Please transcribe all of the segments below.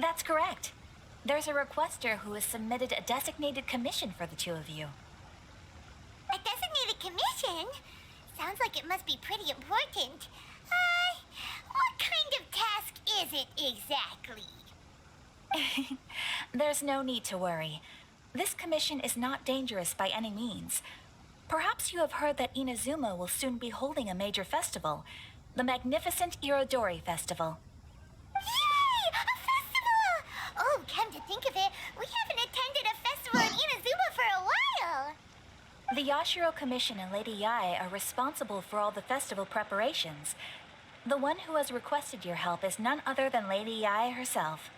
That's correct. There's a requester who has submitted a designated commission for the two of you. A designated commission? Sounds like it must be pretty important. What kind of task is it exactly? There's no need to worry. This commission is not dangerous by any means. Perhaps you have heard that Inazuma will soon be holding a major festival, the magnificent Irodori Festival. Yay! A festival! Oh, come to think of it, we haven't attended a festival in Inazuma for a while. The Yashiro Commission and Lady Yae are responsible for all the festival preparations. The one who has requested your help is none other than Lady Yae herself.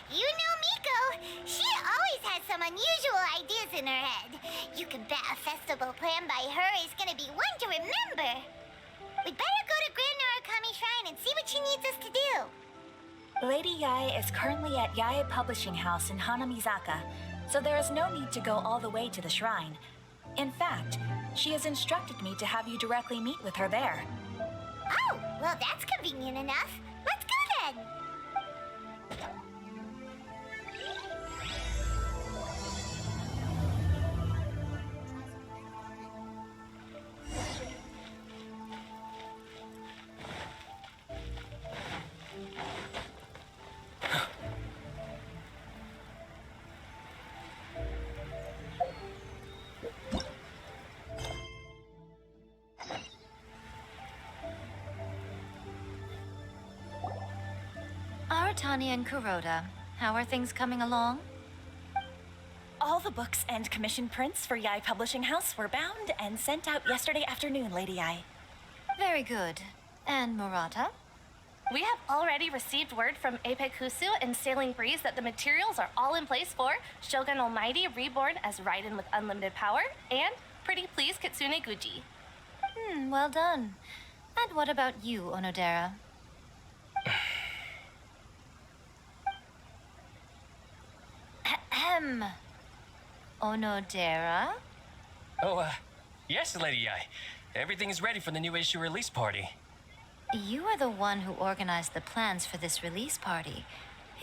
You know Miko. She always has some unusual ideas in her head. You can bet a festival planned by her is gonna be one to remember. We'd better go to Grand Narukami Shrine and see what she needs us to do. Lady Yae is currently at Yae Publishing House in Hanamizaka, so there is no need to go all the way to the shrine. In fact, she has instructed me to have you directly meet with her there. Oh, well that's convenient enough. Let's go then. Aratani and Kuroda, how are things coming along? All the books and commission prints for Yae Publishing House were bound and sent out yesterday afternoon, Lady Yae. Very good. And Murata? We have already received word from Apekusu and Sailing Breeze that the materials are all in place for Shogun Almighty Reborn as Raiden with Unlimited Power and Pretty Please Kitsune Guji. Well done. And what about you, Onodera? Ahem. Onodera? Oh, yes, Lady Yae. Everything is ready for the new issue release party. You are the one who organized the plans for this release party.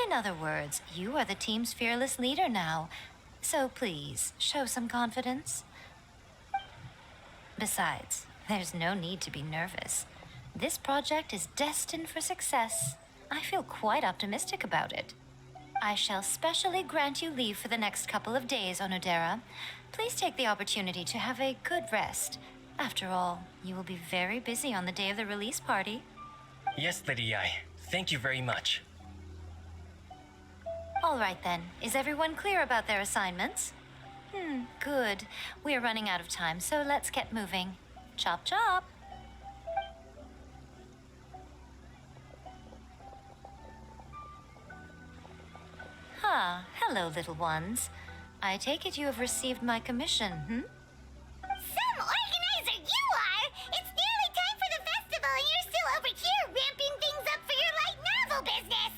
In other words, you are the team's fearless leader now. So please, show some confidence. Besides, there's no need to be nervous. This project is destined for success. I feel quite optimistic about it. I shall specially grant you leave for the next couple of days, Onodera. Please take the opportunity to have a good rest. After all, you will be very busy on the day of the release party. Yes, Lady Yae. Thank you very much. All right then. Is everyone clear about their assignments? Good. We are running out of time, so let's get moving. Chop chop! Hello, little ones. I take it you have received my commission, Some organizer you are! It's nearly time for the festival and you're still over here ramping things up for your light novel business!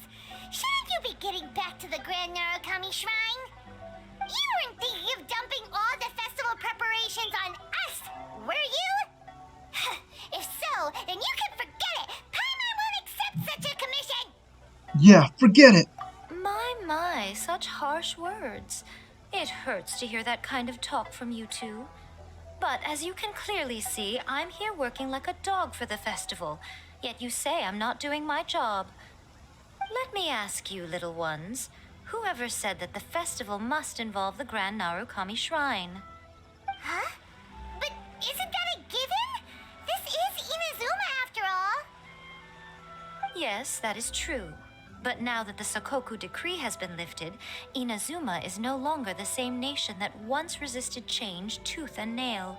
Shouldn't you be getting back to the Grand Narukami Shrine? You weren't thinking of dumping all the festival preparations on us, were you? If so, then you can forget it! Paimon won't accept such a commission! Yeah, forget it. My, such harsh words. It hurts to hear that kind of talk from you two. But as you can clearly see, I'm here working like a dog for the festival. Yet you say I'm not doing my job. Let me ask you, little ones, whoever said that the festival must involve the Grand Narukami Shrine? Huh? But isn't that a given? This is Inazuma after all. Yes, that is true. But now that the Sokoku decree has been lifted, Inazuma is no longer the same nation that once resisted change tooth and nail.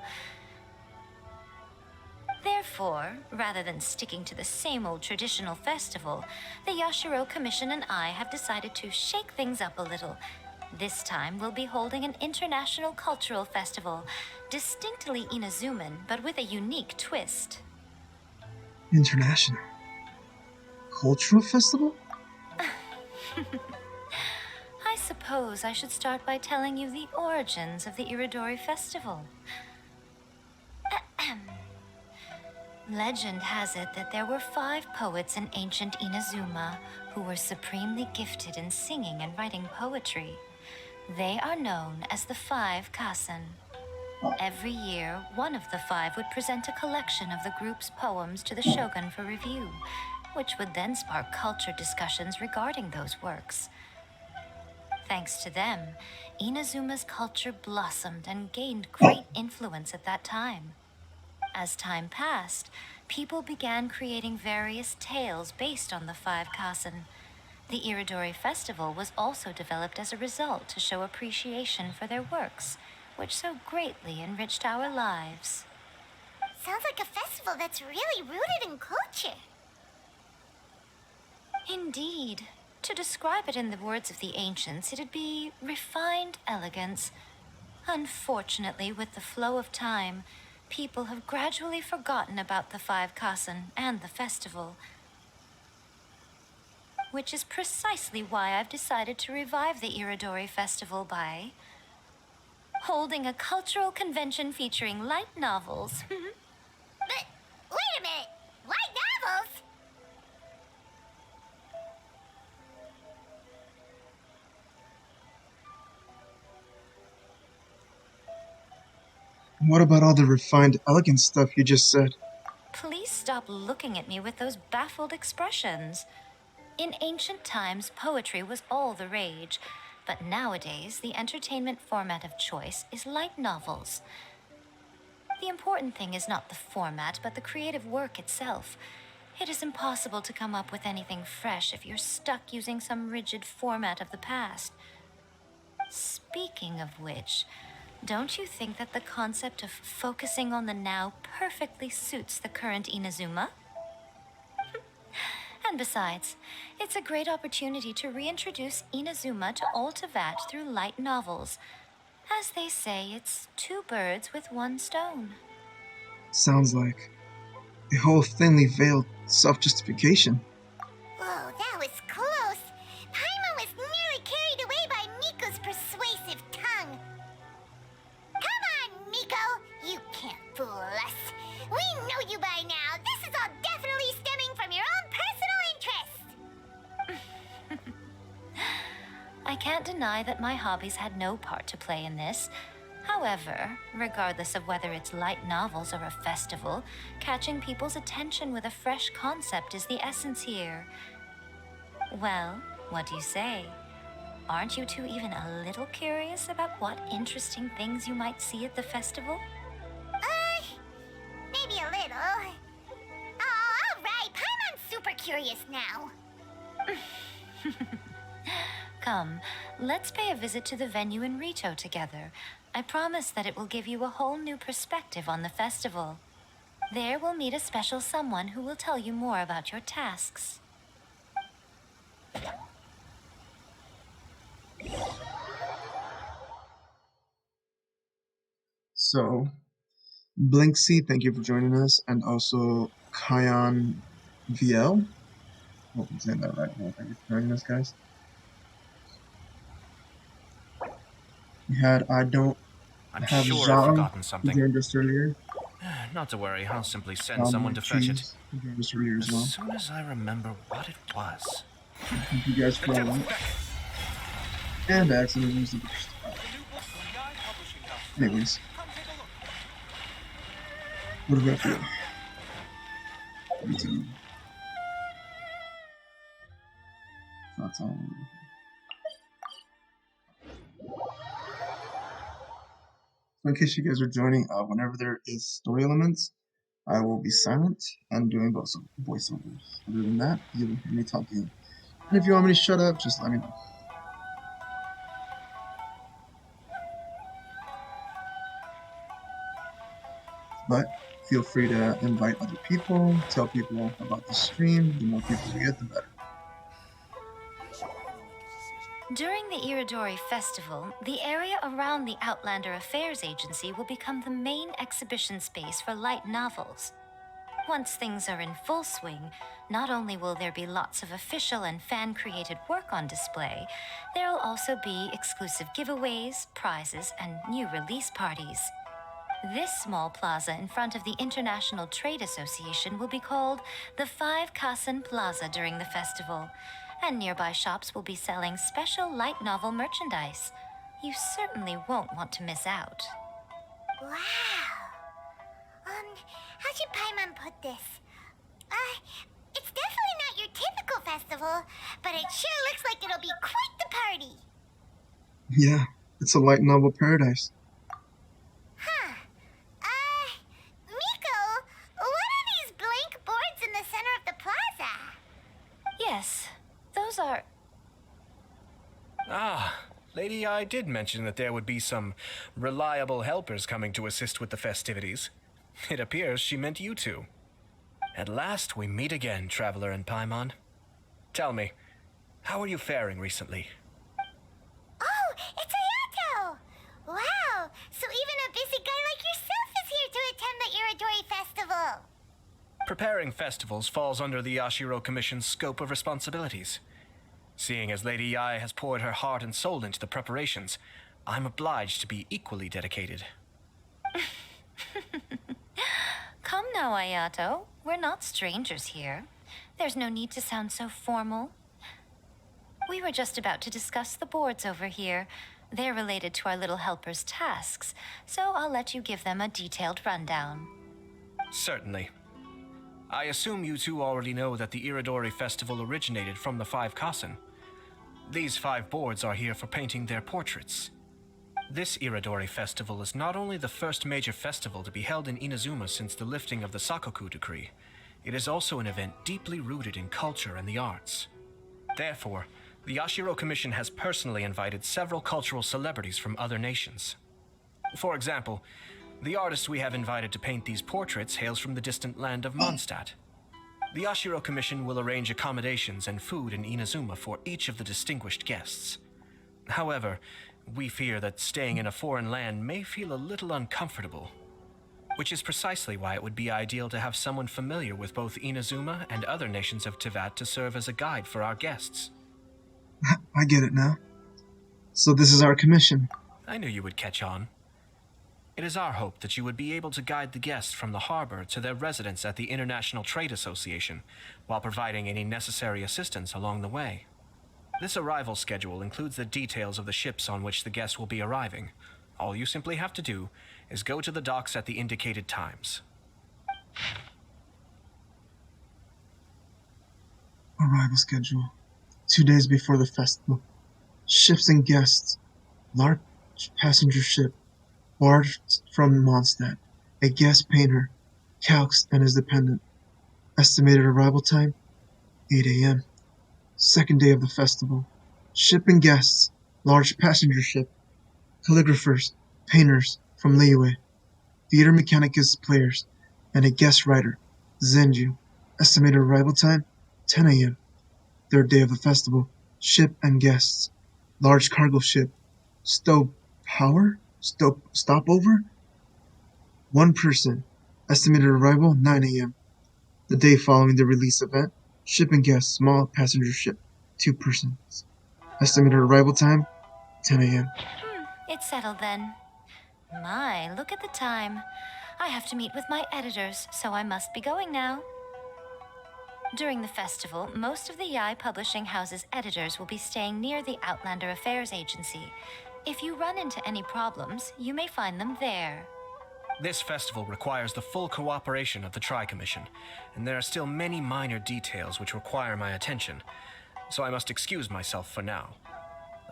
Therefore, rather than sticking to the same old traditional festival, the Yashiro Commission and I have decided to shake things up a little. This time, we'll be holding an international cultural festival, distinctly Inazuman, but with a unique twist. International cultural festival? I suppose I should start by telling you the origins of the Irodori Festival. Legend has it that there were 5 poets in ancient Inazuma who were supremely gifted in singing and writing poetry. They are known as the 5 Kassen. Every year, one of the 5 would present a collection of the group's poems to the shogun for review, which would then spark culture discussions regarding those works. Thanks to them, Inazuma's culture blossomed and gained great influence at that time. As time passed, people began creating various tales based on the 5 Kassen. The Iridori Festival was also developed as a result to show appreciation for their works, which so greatly enriched our lives. Sounds like a festival that's really rooted in culture. Indeed. To describe it in the words of the ancients, it'd be refined elegance. Unfortunately, with the flow of time, people have gradually forgotten about the 5 Kassen and the festival. Which is precisely why I've decided to revive the Iridori Festival by holding a cultural convention featuring light novels. But wait a minute! Light novels? What about all the refined, elegant stuff you just said? Please stop looking at me with those baffled expressions. In ancient times, poetry was all the rage, but nowadays, the entertainment format of choice is light novels. The important thing is not the format, but the creative work itself. It is impossible to come up with anything fresh if you're stuck using some rigid format of the past. Speaking of which, don't you think that the concept of focusing on the now perfectly suits the current Inazuma? And besides, it's a great opportunity to reintroduce Inazuma to Ultivat through light novels. As they say, it's 2 birds with 1 stone. Sounds like a whole thinly veiled self-justification. Whoa, that was close. Paimon was nearly carried away by Miko's persuasive tongue. Come on, Miko! You can't fool us. We know you by now. This is all definitely stemming from your own personal interest. I can't deny that my hobbies had no part to play in this. However, regardless of whether it's light novels or a festival, catching people's attention with a fresh concept is the essence here. Well, what do you say? Aren't you two even a little curious about what interesting things you might see at the festival? Maybe a little. Oh, all right. Paimon's super curious now. Come, let's pay a visit to the venue in Rito together. I promise that it will give you a whole new perspective on the festival. There we'll meet a special someone who will tell you more about your tasks. So, Blinksy, thank you for joining us, and also Kyan VL. Hope I'm saying that right. Well, thank you for joining us, guys. We had I'm have sure I've Zara forgotten who something. joined us earlier. Not to worry, I'll simply send someone to fetch it. Who joined us earlier as well. As soon as I remember what it was. Thank you guys for all that. And I accidentally used the burst. Anyways, what do we have to do? YouTube. That's all. So in case you guys are joining, whenever there is story elements, I will be silent and doing voiceovers. Other than that, you will hear me talking. And if you want me to shut up, just let me know. But feel free to invite other people, tell people about the stream. The more people we get, the better. During the Iridori Festival, the area around the Outlander Affairs Agency will become the main exhibition space for light novels. Once things are in full swing, not only will there be lots of official and fan-created work on display, there'll also be exclusive giveaways, prizes, and new release parties. This small plaza in front of the International Trade Association will be called the Five Kassen Plaza during the festival, and nearby shops will be selling special light novel merchandise. You certainly won't want to miss out. Wow. How should Paimon put this? It's definitely not your typical festival, but it sure looks like it'll be quite the party. Yeah, it's a light novel paradise. Huh. Miko, what are these blank boards in the center of the plaza? Yes, those are... Ah, Lady I did mention that there would be some reliable helpers coming to assist with the festivities. It appears she meant you two. At last we meet again, Traveler and Paimon. Tell me, how are you faring recently? Oh, it's Ayato! Wow, so even a busy guy like yourself is here to attend the Iridori Festival. Preparing festivals falls under the Yashiro Commission's scope of responsibilities. Seeing as Lady Yae has poured her heart and soul into the preparations, I'm obliged to be equally dedicated. Come now, Ayato. We're not strangers here. There's no need to sound so formal. We were just about to discuss the boards over here. They're related to our little helper's tasks, so I'll let you give them a detailed rundown. Certainly. I assume you two already know that the Iridori Festival originated from the Five Kassen. These 5 boards are here for painting their portraits. This Iridori Festival is not only the first major festival to be held in Inazuma since the lifting of the Sakoku Decree, it is also an event deeply rooted in culture and the arts. Therefore, the Yashiro Commission has personally invited several cultural celebrities from other nations. For example, the artist we have invited to paint these portraits hails from the distant land of Mondstadt. The Yashiro Commission will arrange accommodations and food in Inazuma for each of the distinguished guests. However, we fear that staying in a foreign land may feel a little uncomfortable, which is precisely why it would be ideal to have someone familiar with both Inazuma and other nations of Teyvat to serve as a guide for our guests. I get it now. So this is our commission. I knew you would catch on. It is our hope that you would be able to guide the guests from the harbor to their residence at the International Trade Association, while providing any necessary assistance along the way. This arrival schedule includes the details of the ships on which the guests will be arriving. All you simply have to do is go to the docks at the indicated times. Arrival schedule. 2 days before the festival. Ships and guests. Large passenger ship. Barged from Mondstadt. A guest painter. Calx and his dependent. Estimated arrival time, 8 a.m. Second day of the festival. Ship and guests. Large passenger ship. Calligraphers. Painters from Liyue. Theater Mechanicus players. And a guest writer. Zenju. Estimated arrival time, 10 a.m. Third day of the festival. Ship and guests. Large cargo ship. Stopover? 1 person. Estimated arrival, 9 a.m. The day following the release event. Ship and guests. Small passenger ship. 2 persons. Estimated arrival time, 10 a.m. It's settled then. My, look at the time. I have to meet with my editors, so I must be going now. During the festival, most of the Yae Publishing House's editors will be staying near the Outlander Affairs Agency. If you run into any problems, you may find them there. This festival requires the full cooperation of the Tri-Commission, and there are still many minor details which require my attention, so I must excuse myself for now.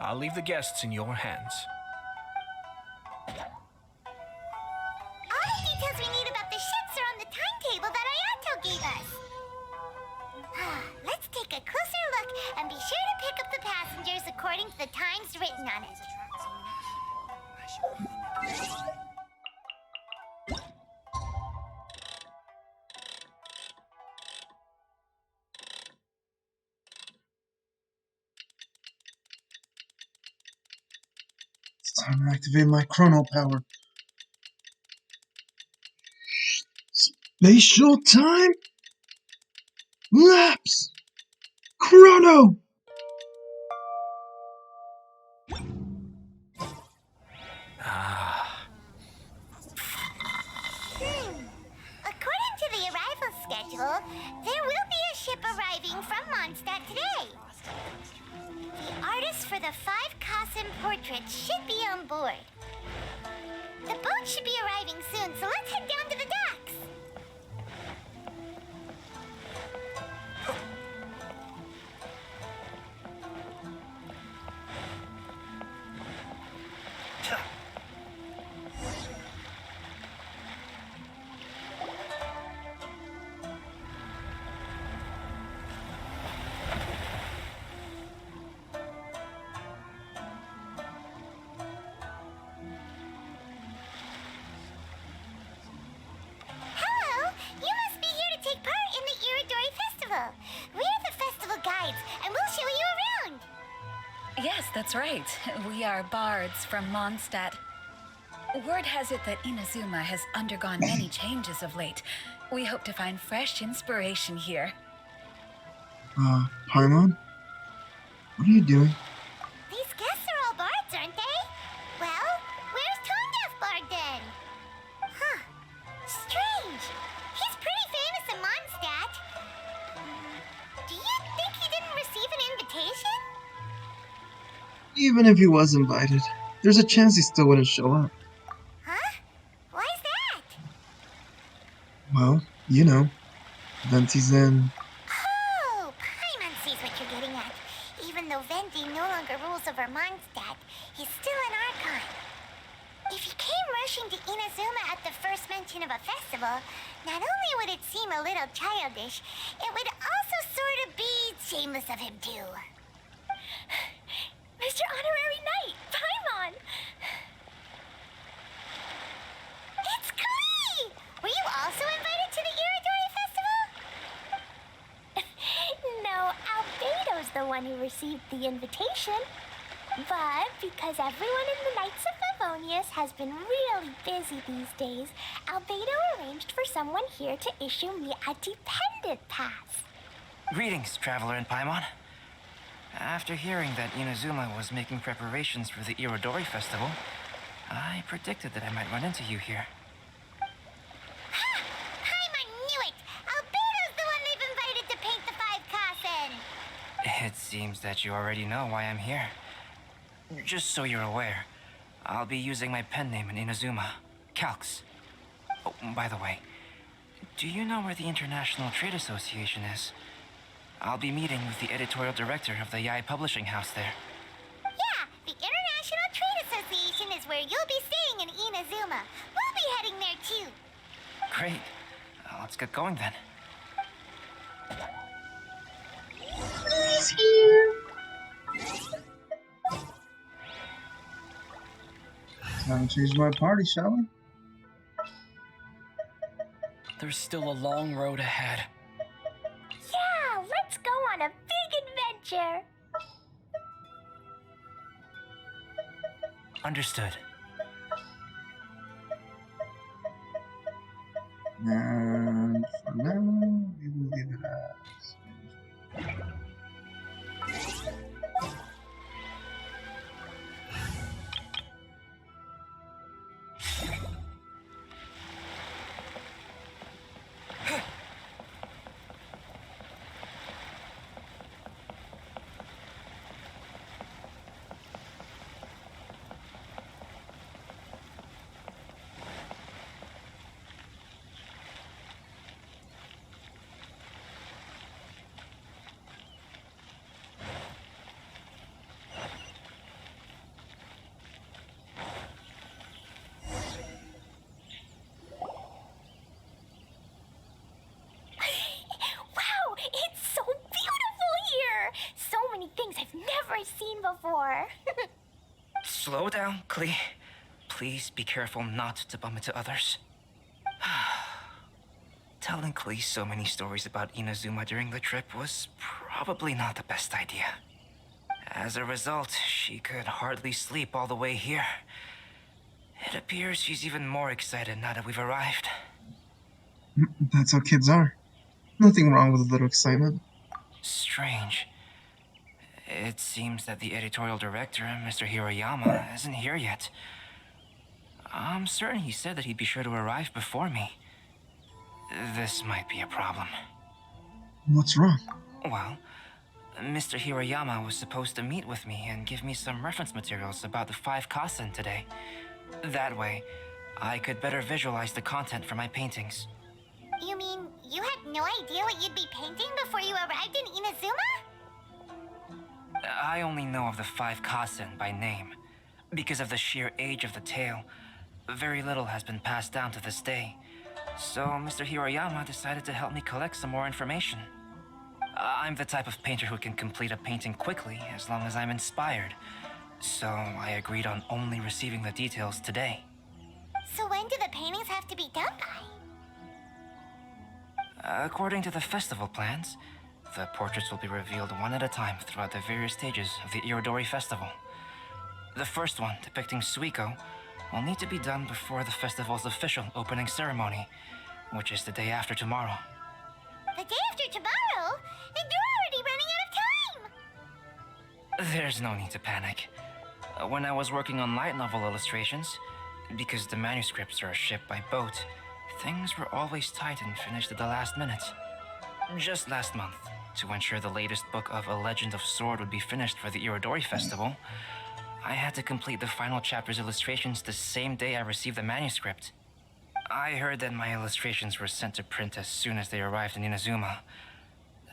I'll leave the guests in your hands. All the details we need about the ships are on the timetable that Ayato gave us. Let's take a closer look and be sure to pick up the passengers according to the times written on it. It's time to activate my chrono power. Spatial time? Lapse! Chrono! from Mondstadt today. The artists for the 5 Kasim portraits should be on board. The boat should be arriving soon, so let's head down to the docks. Hello! You must be here to take part in the Iridori Festival. We're the festival guides, and we'll show you around. Yes, that's right. We are bards from Mondstadt. Word has it that Inazuma has undergone many changes of late. We hope to find fresh inspiration here. Paimon? What are you doing? These guests are all bards, aren't they? Well, where's Tondef Bard then? Huh. Strange. He's pretty famous in Mondstadt. Do you think he didn't receive an invitation? Even if he was invited, there's a chance he still wouldn't show up. Huh? Why's that? Well, you know, Venti Zen. Oh, Paimon sees what you're getting at. Even though Venti no longer rules over Mondstadt, he's still an Archon. If he came rushing to Inazuma at the first mention of a festival, not only would it seem a little childish, it would also sort of be shameless of him too. Mr. Honorary Knight, Paimon! It's Klee! Were you also invited to the Iridori Festival? No, Albedo's the one who received the invitation. But because everyone in the Knights of Favonius has been really busy these days, Albedo arranged for someone here to issue me a dependent pass. Greetings, Traveler and Paimon. After hearing that Inazuma was making preparations for the Irodori Festival, I predicted that I might run into you here. Ha! Paimon knew it! Albedo's the one they've invited to paint the 5 Kassen! It seems that you already know why I'm here. Just so you're aware, I'll be using my pen name in Inazuma, Calx. Oh, by the way, do you know where the International Trade Association is? I'll be meeting with the editorial director of the Yai Publishing House there. Yeah, the International Trade Association is where you'll be staying in Inazuma. We'll be heading there too. Great. Let's get going then. He's here. Time to change my party, shall we? There's still a long road ahead. Yeah, let's go on a big adventure. Understood. And for now, we will leave it as. Wow, it's so beautiful here. So many things I've never seen before. Slow down, Klee. Please be careful not to bump into others. Telling Klee so many stories about Inazuma during the trip was probably not the best idea. As a result, she could hardly sleep all the way here. It appears she's even more excited now that we've arrived. That's how kids are. Nothing wrong with a little excitement. Strange. It seems that the editorial director, Mr. Hiroyama, isn't here yet. I'm certain he said that he'd be sure to arrive before me. This might be a problem. What's wrong? Well, Mr. Hirayama was supposed to meet with me and give me some reference materials about the 5 kasen today. That way, I could better visualize the content for my paintings. You mean you had no idea what you'd be painting before you arrived in Inazuma? I only know of the 5 kasen by name. Because of the sheer age of the tale, very little has been passed down to this day. So Mr. Hirayama decided to help me collect some more information. I'm the type of painter who can complete a painting quickly as long as I'm inspired. So I agreed on only receiving the details today. So when do the paintings have to be done by? According to the festival plans, the portraits will be revealed one at a time throughout the various stages of the Irodori Festival. The first one, depicting Suiko, will need to be done before the festival's official opening ceremony, which is the day after tomorrow. The day after tomorrow? Then you're already running out of time! There's no need to panic. When I was working on light novel illustrations, because the manuscripts are shipped by boat, things were always tight and finished at the last minute. Just last month, to ensure the latest book of A Legend of Sword would be finished for the Irodori Festival, I had to complete the final chapter's illustrations the same day I received the manuscript. I heard that my illustrations were sent to print as soon as they arrived in Inazuma.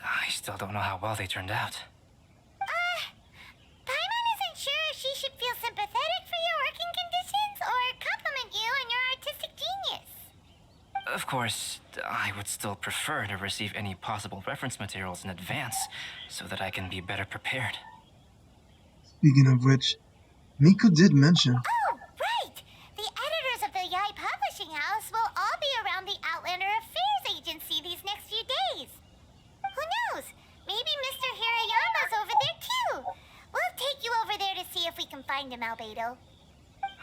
I still don't know how well they turned out. Paimon isn't sure if she should feel sympathetic for your working conditions or compliment you on your artistic genius. Of course, I would still prefer to receive any possible reference materials in advance so that I can be better prepared. Speaking of which, Miku did mention. Oh, right! The editors of the Yai Publishing House will all be around the Outlander Affairs Agency these next few days. Who knows? Maybe Mr. Hirayama's over there too. We'll take you over there to see if we can find him, Albedo.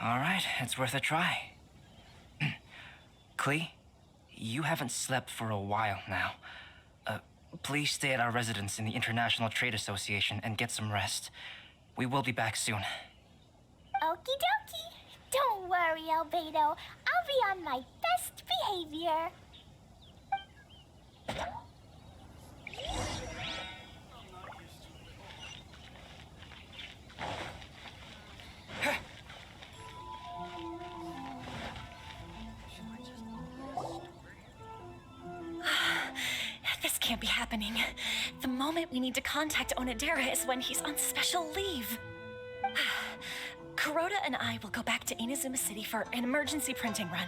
All right, it's worth a try. Klee, you haven't slept for a while now. Please stay at our residence in the International Trade Association and get some rest. We will be back soon. Okie dokie. Don't worry, Albedo. I'll be on my best behavior. This can't be happening. The moment we need to contact Onodera is when he's on special leave. Kuroda and I will go back to Inazuma City for an emergency printing run.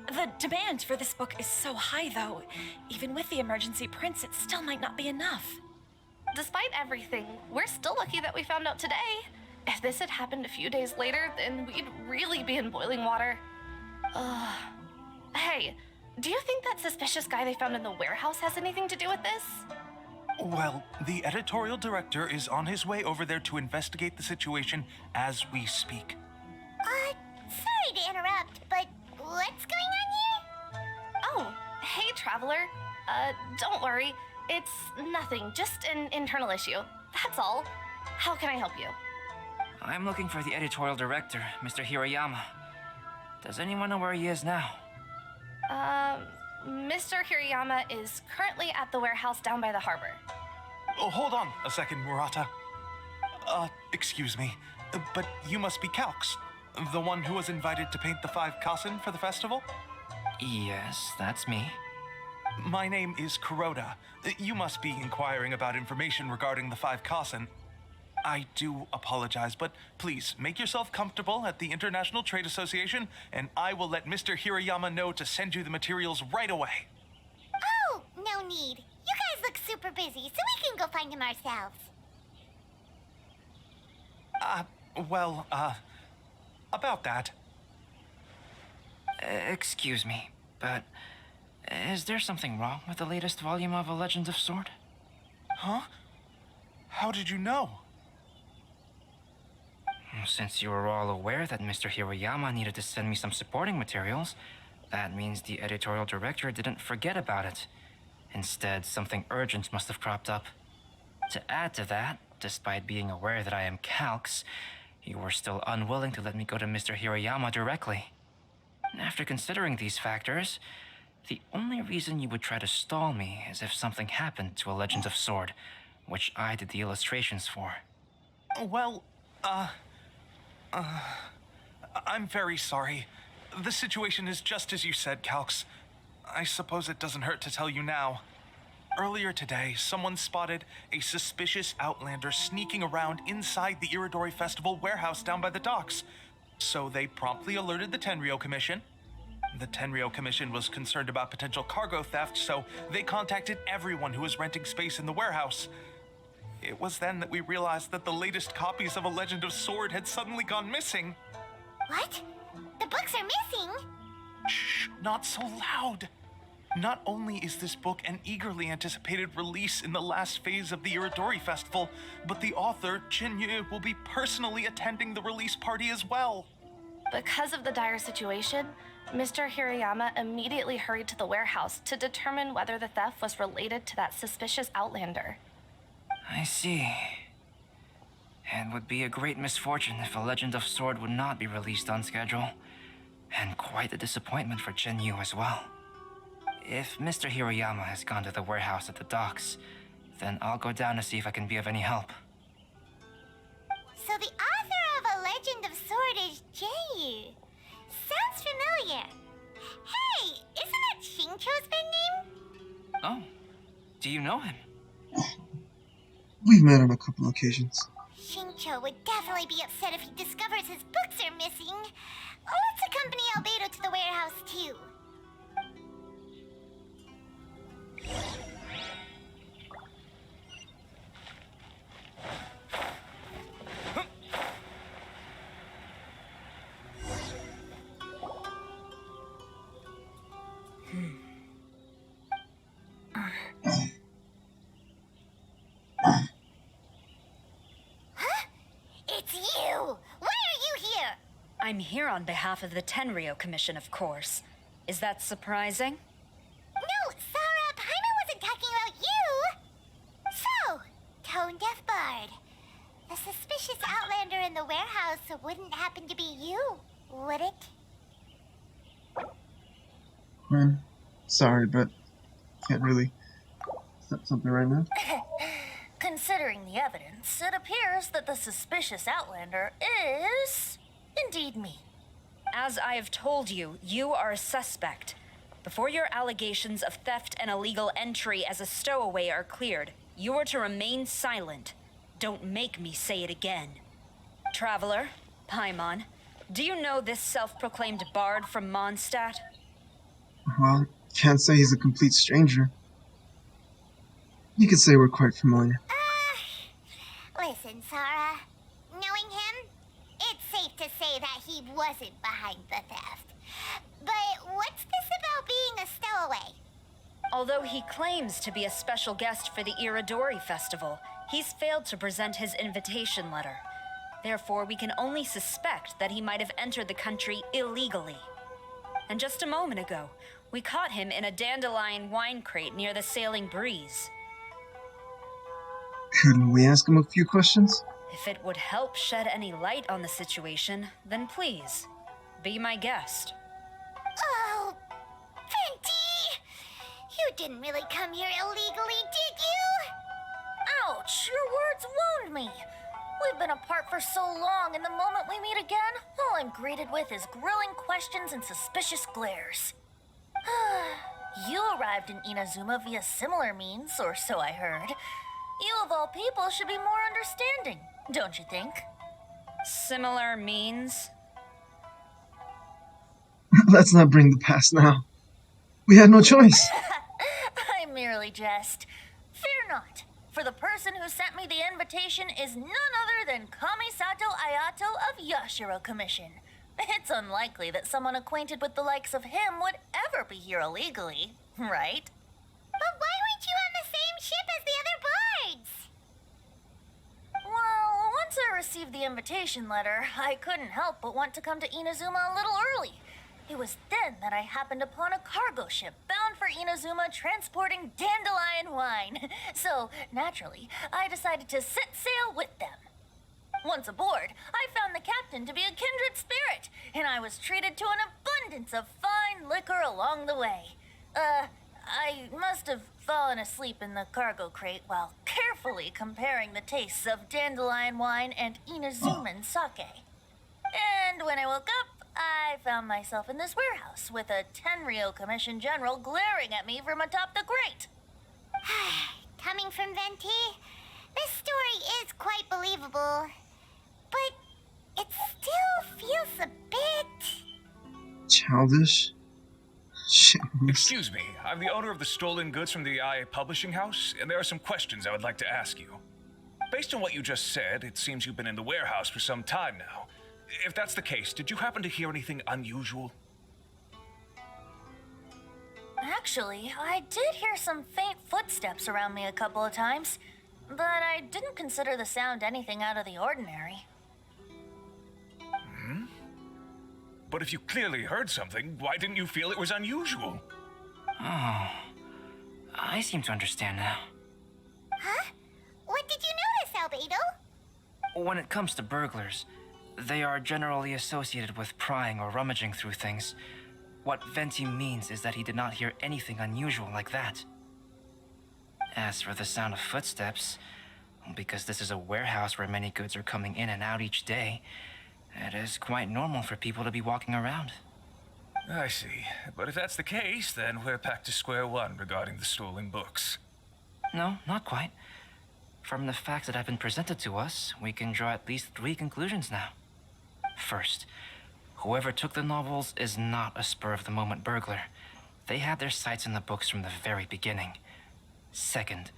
The demand for this book is so high, though. Even with the emergency prints, it still might not be enough. Despite everything, we're still lucky that we found out today. If this had happened a few days later, then we'd really be in boiling water. Hey, do you think that suspicious guy they found in the warehouse has anything to do with this? Well, the editorial director is on his way over there to investigate the situation as we speak. Sorry to interrupt, but what's going on here? Oh, hey, Traveler. Don't worry. It's nothing, just an internal issue. That's all. How can I help you? I'm looking for the editorial director, Mr. Hirayama. Does anyone know where he is now? Mr. Hirayama is currently at the warehouse down by the harbor. Oh, hold on a second, Murata. Excuse me, but you must be Calx, the one who was invited to paint the 5 kasen for the festival? Yes, that's me. My name is Kuroda. You must be inquiring about information regarding the 5 kasen. I do apologize, but please make yourself comfortable at the International Trade Association, and I will let Mr. Hirayama know to send you the materials right away. Oh, no need. You guys look super busy, so we can go find him ourselves. About that. Excuse me, but is there something wrong with the latest volume of A Legend of Sword? Huh? How did you know? Since you were all aware that Mr. Hirayama needed to send me some supporting materials, that means the editorial director didn't forget about it. Instead, something urgent must have cropped up. To add to that, despite being aware that I am Calx, you were still unwilling to let me go to Mr. Hirayama directly. After considering these factors, The only reason you would try to stall me is if something happened to a Legend of Sword, which I did the illustrations for. Well, I'm very sorry. The situation is just as you said, Calx. I suppose it doesn't hurt to tell you now. Earlier today, someone spotted a suspicious outlander sneaking around inside the Iridori Festival warehouse down by the docks. So they promptly alerted the Tenryo Commission. The Tenryo Commission was concerned about potential cargo theft, so they contacted everyone who was renting space in the warehouse. It was then that we realized that the latest copies of A Legend of Sword had suddenly gone missing. What? The books are missing? Shh, not so loud. Not only is this book an eagerly anticipated release in the last phase of the Iridori Festival, but the author, Jinyu, will be personally attending the release party as well. Because of the dire situation, Mr. Hirayama immediately hurried to the warehouse to determine whether the theft was related to that suspicious outlander. I see. It would be a great misfortune if A Legend of Sword would not be released on schedule. And quite a disappointment for Jinyu as well. If Mr. Hirayama has gone to the warehouse at the docks, then I'll go down to see if I can be of any help. So the author of A Legend of Sword is Jinyu. Sounds familiar. Hey, isn't that Shincho's pen name? Oh, do you know him? We've met on a couple occasions. Shincho would definitely be upset if he discovers his books are missing. Let's accompany Albedo to the warehouse, too. It's you! Why are you here? I'm here on behalf of the Tenryo Commission, of course. Is that surprising? No, Sarah, Paimon wasn't talking about you! So, Tone Deaf Bard. The suspicious outlander in the warehouse wouldn't happen to be you, would it? Man, sorry, but can't really accept something right now. Considering the evidence, it appears that the suspicious outlander is indeed me. As I have told you, you are a suspect. Before your allegations of theft and illegal entry as a stowaway are cleared, you are to remain silent. Don't make me say it again. Traveler, Paimon, do you know this self-proclaimed bard from Mondstadt? Well, can't say he's a complete stranger. You could say we're quite familiar. Listen, Sarah. Knowing him, it's safe to say that he wasn't behind the theft. But what's this about being a stowaway? Although he claims to be a special guest for the Iridori Festival, he's failed to present his invitation letter. Therefore, we can only suspect that he might have entered the country illegally. And just a moment ago, we caught him in a dandelion wine crate near the Sailing Breeze. Couldn't we ask him a few questions? If it would help shed any light on the situation, then please, be my guest. Oh, Venti! You didn't really come here illegally, did you? Ouch, your words wound me. We've been apart for so long, and the moment we meet again, all I'm greeted with is grilling questions and suspicious glares. You arrived in Inazuma via similar means, or so I heard. You of all people should be more understanding, don't you think? Similar means? Let's not bring the past now. We had no choice. I merely jest. Fear not, for the person who sent me the invitation is none other than Kamisato Ayato of Yashiro Commission. It's unlikely that someone acquainted with the likes of him would ever be here illegally, right? But why weren't you on the same ship as the other bards? Well, once I received the invitation letter, I couldn't help but want to come to Inazuma a little early. It was then that I happened upon a cargo ship bound for Inazuma transporting dandelion wine. So, naturally, I decided to set sail with them. Once aboard, I found the captain to be a kindred spirit, and I was treated to an abundance of fine liquor along the way. I must have fallen asleep in the cargo crate while carefully comparing the tastes of dandelion wine and Inazuman sake. And when I woke up, I found myself in this warehouse with a Tenryo Commission General glaring at me from atop the crate. Coming from Venti, this story is quite believable. But it still feels a bit... Childish? Shameless. Excuse me, I'm the owner of the stolen goods from the IA publishing house, and there are some questions I would like to ask you. Based on what you just said, it seems you've been in the warehouse for some time now. If that's the case, did you happen to hear anything unusual? Actually, I did hear some faint footsteps around me a couple of times, but I didn't consider the sound anything out of the ordinary. But if you clearly heard something, why didn't you feel it was unusual? Oh, I seem to understand now. Huh? What did you notice, Albedo? When it comes to burglars, they are generally associated with prying or rummaging through things. What Venti means is that he did not hear anything unusual like that. As for the sound of footsteps, because this is a warehouse where many goods are coming in and out each day, it is quite normal for people to be walking around. I see. But if that's the case, then we're back to square one regarding the stolen books. No, not quite. From the facts that have been presented to us, we can draw at least 3 conclusions now. First, whoever took the novels is not a spur-of-the-moment burglar. They had their sights on the books from the very beginning. Second,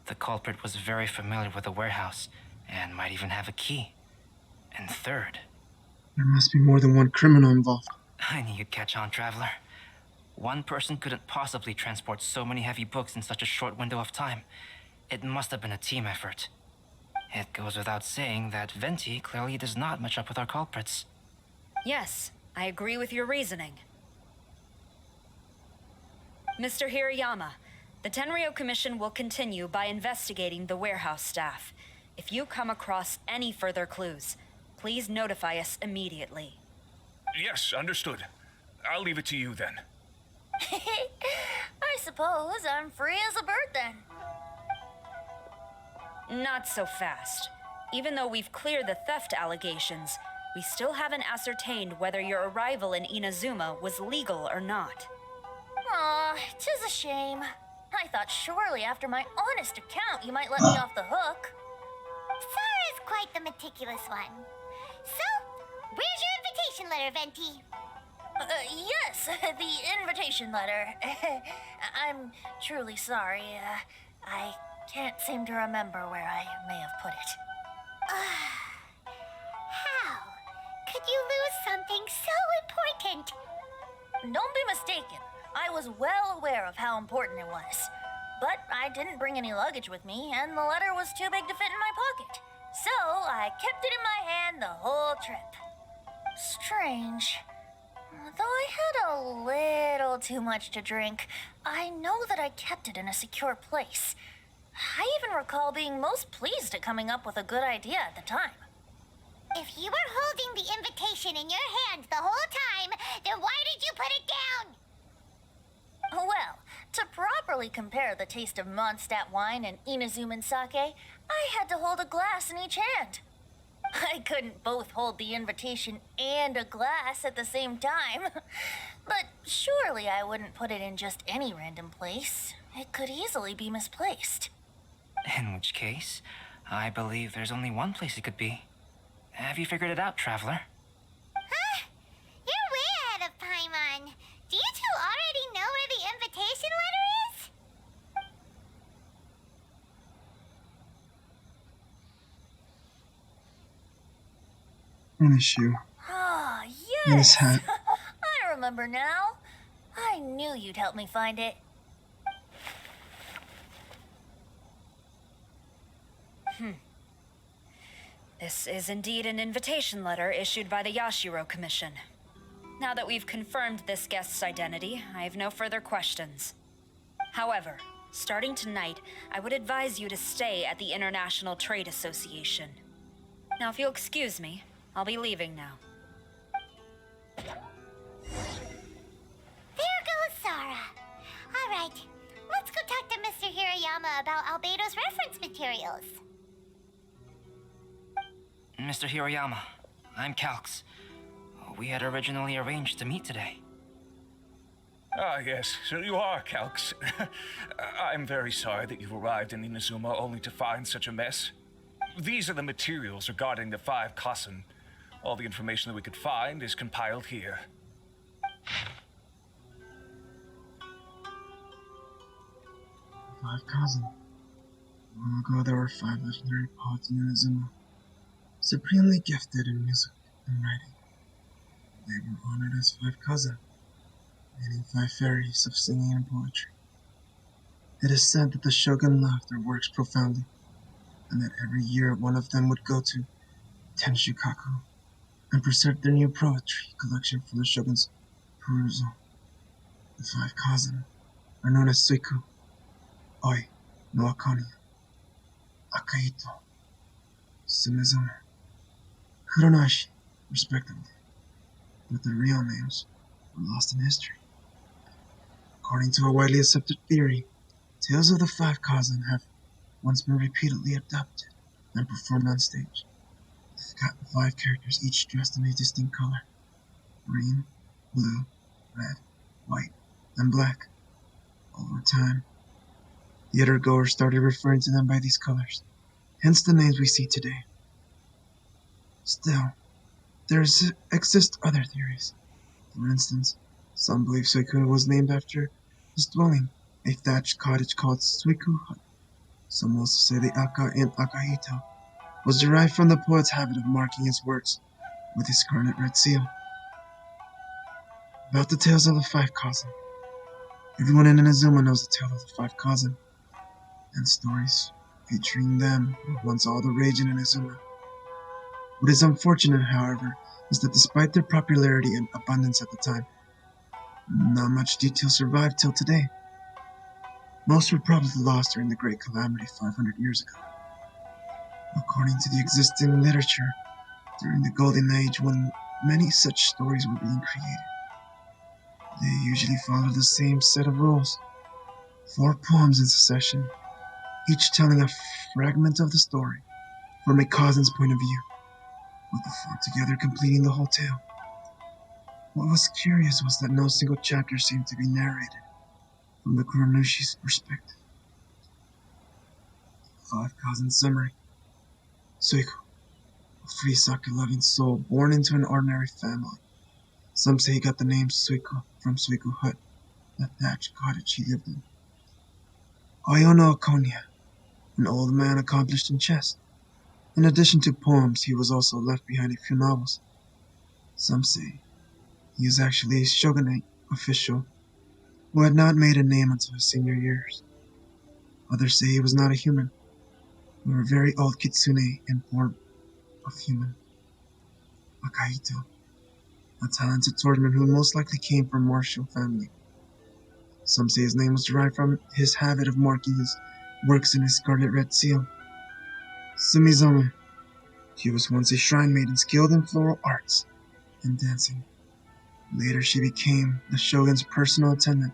the culprit was very familiar with the warehouse and might even have a key. And third... There must be more than one criminal involved. I knew you'd catch on, Traveler. One person couldn't possibly transport so many heavy books in such a short window of time. It must have been a team effort. It goes without saying that Venti clearly does not match up with our culprits. Yes, I agree with your reasoning. Mr. Hirayama, the Tenryo Commission will continue by investigating the warehouse staff. If you come across any further clues, please notify us immediately. Yes, understood. I'll leave it to you then. I suppose I'm free as a bird then. Not so fast. Even though we've cleared the theft allegations, we still haven't ascertained whether your arrival in Inazuma was legal or not. Aw, 'tis a shame. I thought surely after my honest account you might let me off the hook. Sarah's quite the meticulous one. So, where's your invitation letter, Venti? Yes, the invitation letter. I'm truly sorry. I can't seem to remember where I may have put it. How could you lose something so important? Don't be mistaken. I was well aware of how important it was. But I didn't bring any luggage with me, and the letter was too big to fit in my pocket. So I kept it in my hand the whole trip. Strange. Though I had a little too much to drink, I know that I kept it in a secure place. I even recall being most pleased at coming up with a good idea at the time. If you were holding the invitation in your hand the whole time, then why did you put it down? Well, to properly compare the taste of Mondstadt wine and Inazuman sake, I had to hold a glass in each hand. I couldn't both hold the invitation and a glass at the same time. But surely I wouldn't put it in just any random place. It could easily be misplaced. In which case, I believe there's only one place it could be. Have you figured it out, Traveler? Huh? You're way ahead of Paimon. Do you two already know where the invitation letter is? An issue. Ah, In his yes! hat. I remember now. I knew you'd help me find it. This is indeed an invitation letter issued by the Yashiro Commission. Now that we've confirmed this guest's identity, I have no further questions. However, starting tonight, I would advise you to stay at the International Trade Association. Now, if you'll excuse me, I'll be leaving now. There goes Sarah. Hiroyama about Albedo's reference materials. Mr. Hiroyama, I'm Calx. We had originally arranged to meet today. Ah, yes, so you are Calx. I'm very sorry that you've arrived in Inazuma only to find such a mess. These are the materials regarding the 5 Kasen. All the information that we could find is compiled here. Five Kazen. Long ago there were 5 legendary poets in Inazuma, supremely gifted in music and writing. They were honored as 5 Kazen, meaning 5 fairies of singing and poetry. It is said that the shogun loved their works profoundly, and that every year one of them would go to Tenshukaku and present their new poetry collection for the shogun's perusal. The 5 Kazen are known as Suiku, Oi, no Akane, Akaito, Sumizume, Kuronashi, respectively, but their real names were lost in history. According to a widely accepted theory, tales of the 5 Kazen have once been repeatedly adapted and performed on stage. The 5 characters each dressed in a distinct color: green, blue, red, white, and black. Over time, theatergoers started referring to them by these colors, hence the names we see today. Still, there exist other theories. For instance, some believe Suiku was named after his dwelling, a thatched cottage called Suiku Hut. Some also say the Aka in Akahito was derived from the poet's habit of marking his works with his scarlet red seal. About the tales of the 5 Kazen. Everyone in Inazuma knows the tale of the 5 Kazen, and stories featuring them were once all the rage in Inazuma. What is unfortunate, however, is that despite their popularity and abundance at the time, not much detail survived till today. Most were probably lost during the Great Calamity 500 years ago. According to the existing literature, during the Golden Age when many such stories were being created, they usually followed the same set of rules. 4 poems in succession, each telling a fragment of the story from a Kazen's point of view, with the 4 together completing the whole tale. What was curious was that no single chapter seemed to be narrated from the Kuronushi's perspective. 5 Kazen summary. Suiku, a free sake-loving soul born into an ordinary family. Some say he got the name Suiku from Suiku Hut, the thatched cottage he lived in. Ayono Okonya, an old man accomplished in chess. In addition to poems, he was also left behind a few novels. Some say he is actually a shogunate official who had not made a name until his senior years. Others say he was not a human, but a very old kitsune in form of human. Akahito, a talented swordsman who most likely came from martial family. Some say his name was derived from his habit of marking his works in his scarlet red seal. Sumizume, she was once a shrine maiden skilled in floral arts and dancing. Later she became the shogun's personal attendant.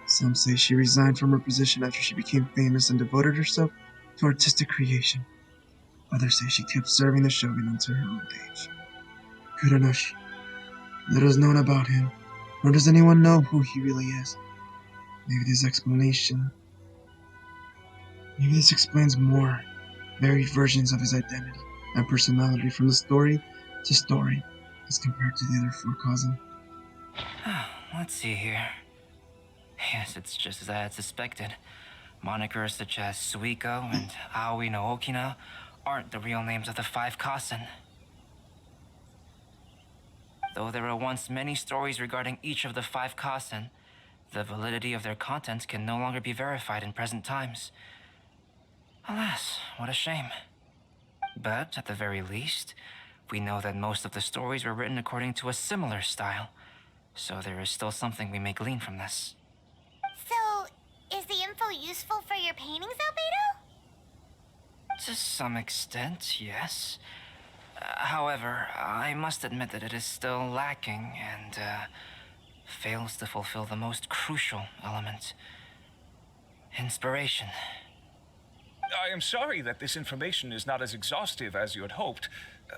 Some say she resigned from her position after she became famous and devoted herself to artistic creation. Others say she kept serving the shogun until her old age. Kuronoshi. Little is known about him, nor does anyone know who he really is. Maybe this explains more varied versions of his identity and personality from the story to story as compared to the other 4 Kazen. Let's see here. Yes, it's just as I had suspected. Monikers such as Suiko and Aoi no Okina aren't the real names of the 5 Kasen. Though there were once many stories regarding each of the 5 Kasen, the validity of their contents can no longer be verified in present times. Alas, what a shame. But at the very least, we know that most of the stories were written according to a similar style, so there is still something we may glean from this. So, is the info useful for your paintings, Albedo? To some extent, yes. However, I must admit that it is still lacking and fails to fulfill the most crucial element. Inspiration. I am sorry that this information is not as exhaustive as you had hoped.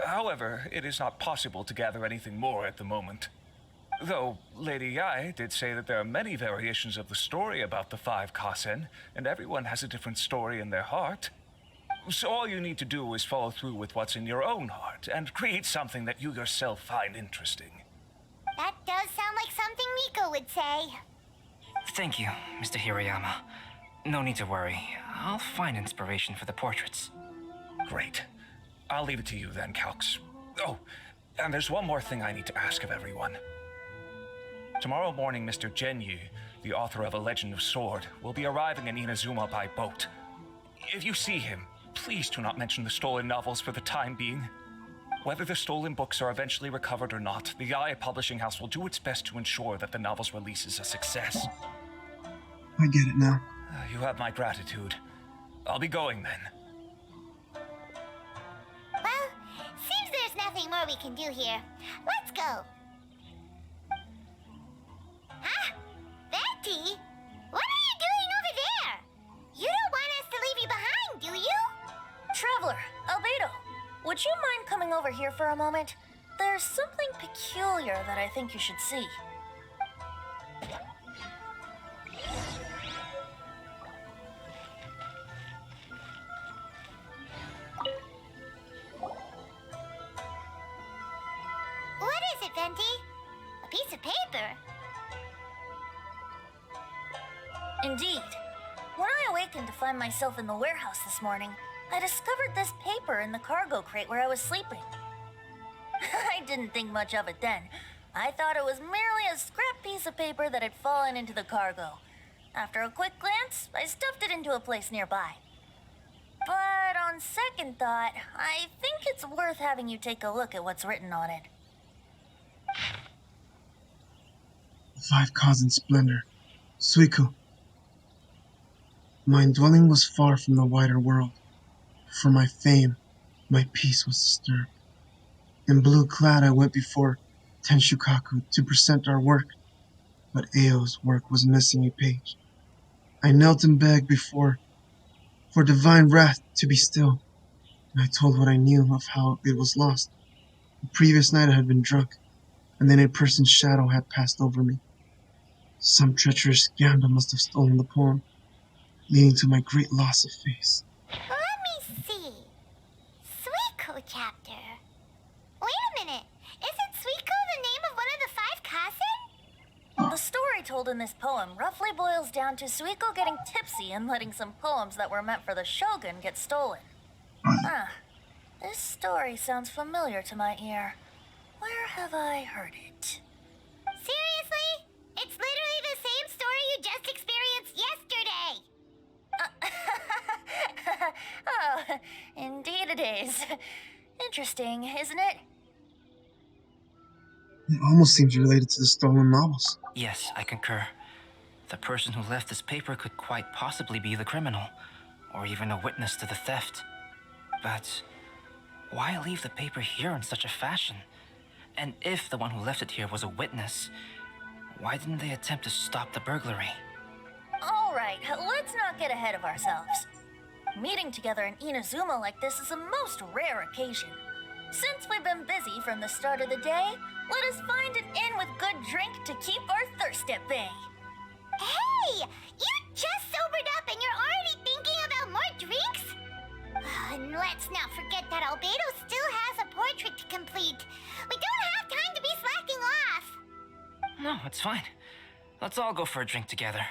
However, it is not possible to gather anything more at the moment. Though Lady Yai did say that there are many variations of the story about the 5 Kasen, and everyone has a different story in their heart. So all you need to do is follow through with what's in your own heart, and create something that you yourself find interesting. That does sound like something Miko would say. Thank you, Mr. Hirayama. No need to worry. I'll find inspiration for the portraits. Great. I'll leave it to you then, Calx. Oh, and there's one more thing I need to ask of everyone. Tomorrow morning, Mr. Genyu, the author of A Legend of Sword, will be arriving in Inazuma by boat. If you see him, please do not mention the stolen novels for the time being. Whether the stolen books are eventually recovered or not, the Yai Publishing House will do its best to ensure that the novel's release is a success. I get it now. You have my gratitude. I'll be going then. Well, seems there's nothing more we can do here. Let's go. Huh? Venti? What are you doing over there? You don't want us to leave you behind, do you? Traveler, Albedo, would you mind coming over here for a moment? There's something peculiar that I think you should see. What is it, Venti? A piece of paper? Indeed. When I awakened to find myself in the warehouse this morning, I discovered this paper in the cargo crate where I was sleeping. I didn't think much of it then. I thought it was merely a scrap piece of paper that had fallen into the cargo. After a quick glance, I stuffed it into a place nearby. But on second thought, I think it's worth having you take a look at what's written on it. The 5 Kazen splendor. Suiko. My indwelling was far from the wider world. For my fame, my peace was disturbed. In blue clad I went before Tenshukaku to present our work, but Ao's work was missing a page. I knelt and begged for divine wrath to be still, and I told what I knew of how it was lost. The previous night I had been drunk, and then a person's shadow had passed over me. Some treacherous scandal must have stolen the poem, leading to my great loss of face. Let me see. Suiko chapter. Wait a minute. Isn't Suiko the name of one of the 5 Kasen? The story told in this poem roughly boils down to Suiko getting tipsy and letting some poems that were meant for the shogun get stolen. This story sounds familiar to my ear. Where have I heard it? Seriously? It's literally the same story you just experienced yesterday. Oh, indeed it is. Interesting, isn't it? It almost seems related to the stolen novels. Yes, I concur. The person who left this paper could quite possibly be the criminal, or even a witness to the theft. But why leave the paper here in such a fashion? And if the one who left it here was a witness, why didn't they attempt to stop the burglary? All right, let's not get ahead of ourselves. Meeting together in Inazuma like this is a most rare occasion. Since we've been busy from the start of the day, let us find an inn with good drink to keep our thirst at bay. Hey! You just sobered up and you're already thinking about more drinks? And let's not forget that Albedo still has a portrait to complete. We don't have time to be slacking off. No, it's fine. Let's all go for a drink together.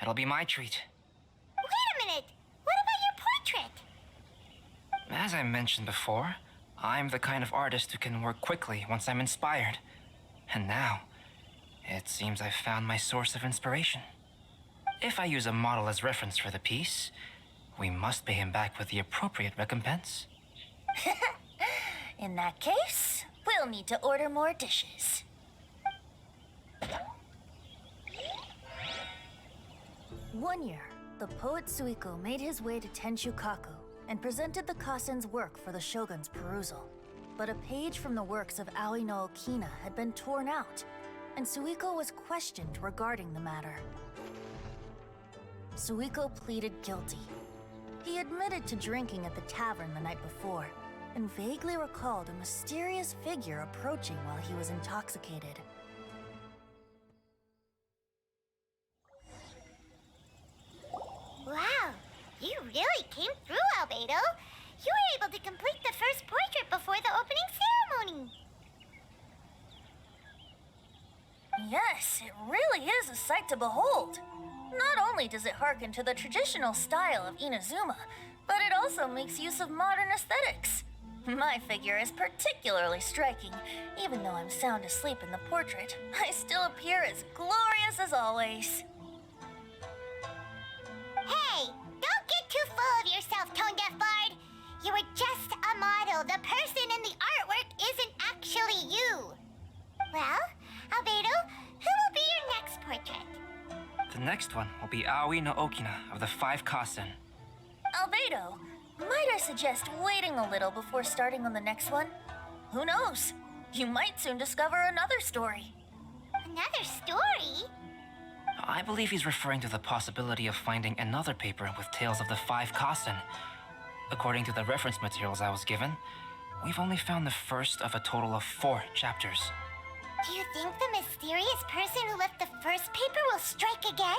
It'll be my treat. Wait a minute. What about your portrait? As I mentioned before, I'm the kind of artist who can work quickly once I'm inspired. And now, it seems I've found my source of inspiration. If I use a model as reference for the piece, we must pay him back with the appropriate recompense. In that case, we'll need to order more dishes. One year, the poet Suiko made his way to Tenshukaku and presented the Kasen's work for the shogun's perusal. But a page from the works of Aoi no Okina had been torn out, and Suiko was questioned regarding the matter. Suiko pleaded guilty. He admitted to drinking at the tavern the night before, and vaguely recalled a mysterious figure approaching while he was intoxicated. Wow, you really came through, Albedo. You were able to complete the first portrait before the opening ceremony. Yes, it really is a sight to behold. Not only does it harken to the traditional style of Inazuma, but it also makes use of modern aesthetics. My figure is particularly striking. Even though I'm sound asleep in the portrait, I still appear as glorious as always. Hey, don't get too full of yourself, Tone Deaf Bard. You were just a model. The person in the artwork isn't actually you. Well, Albedo, who will be your next portrait? The next one will be Aoi no Okina of the 5 Kasen. Albedo, might I suggest waiting a little before starting on the next one? Who knows? You might soon discover another story. Another story? I believe he's referring to the possibility of finding another paper with tales of the 5 Kasen. According to the reference materials I was given, we've only found the first of a total of 4 chapters. Do you think the mysterious person who left the first paper will strike again?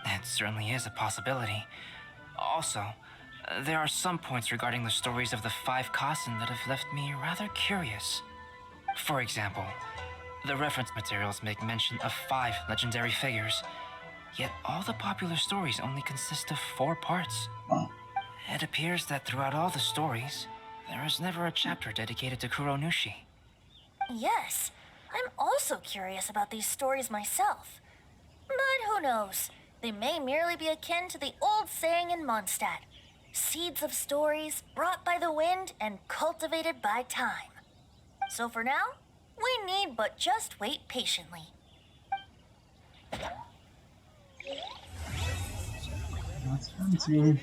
It certainly is a possibility. Also, there are some points regarding the stories of the 5 Kasen that have left me rather curious. For example, the reference materials make mention of 5 legendary figures, yet all the popular stories only consist of 4 parts. It appears that throughout all the stories, there is never a chapter dedicated to Kuronushi. Yes, I'm also curious about these stories myself. But who knows? They may merely be akin to the old saying in Mondstadt: seeds of stories brought by the wind and cultivated by time. So for now, we need but just wait patiently. That's hunting.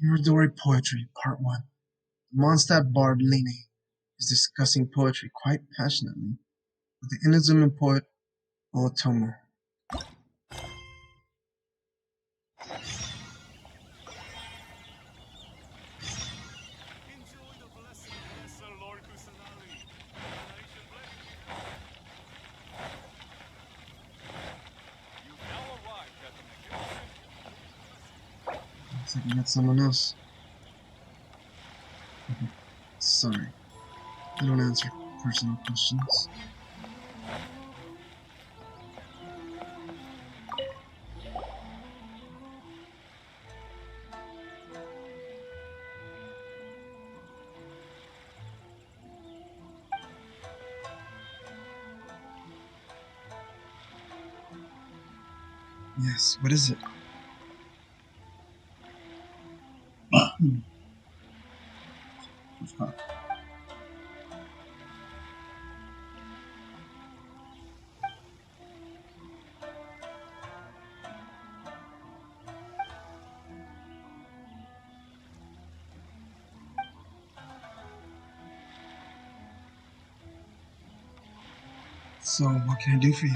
Iridori Poetry, Part 1. The Mondstadt bard Line is discussing poetry quite passionately with the Inazuman poet Otomo. Looks like we got someone else. Sorry, I don't answer personal questions. Yes, what is it? So, what can I do for you?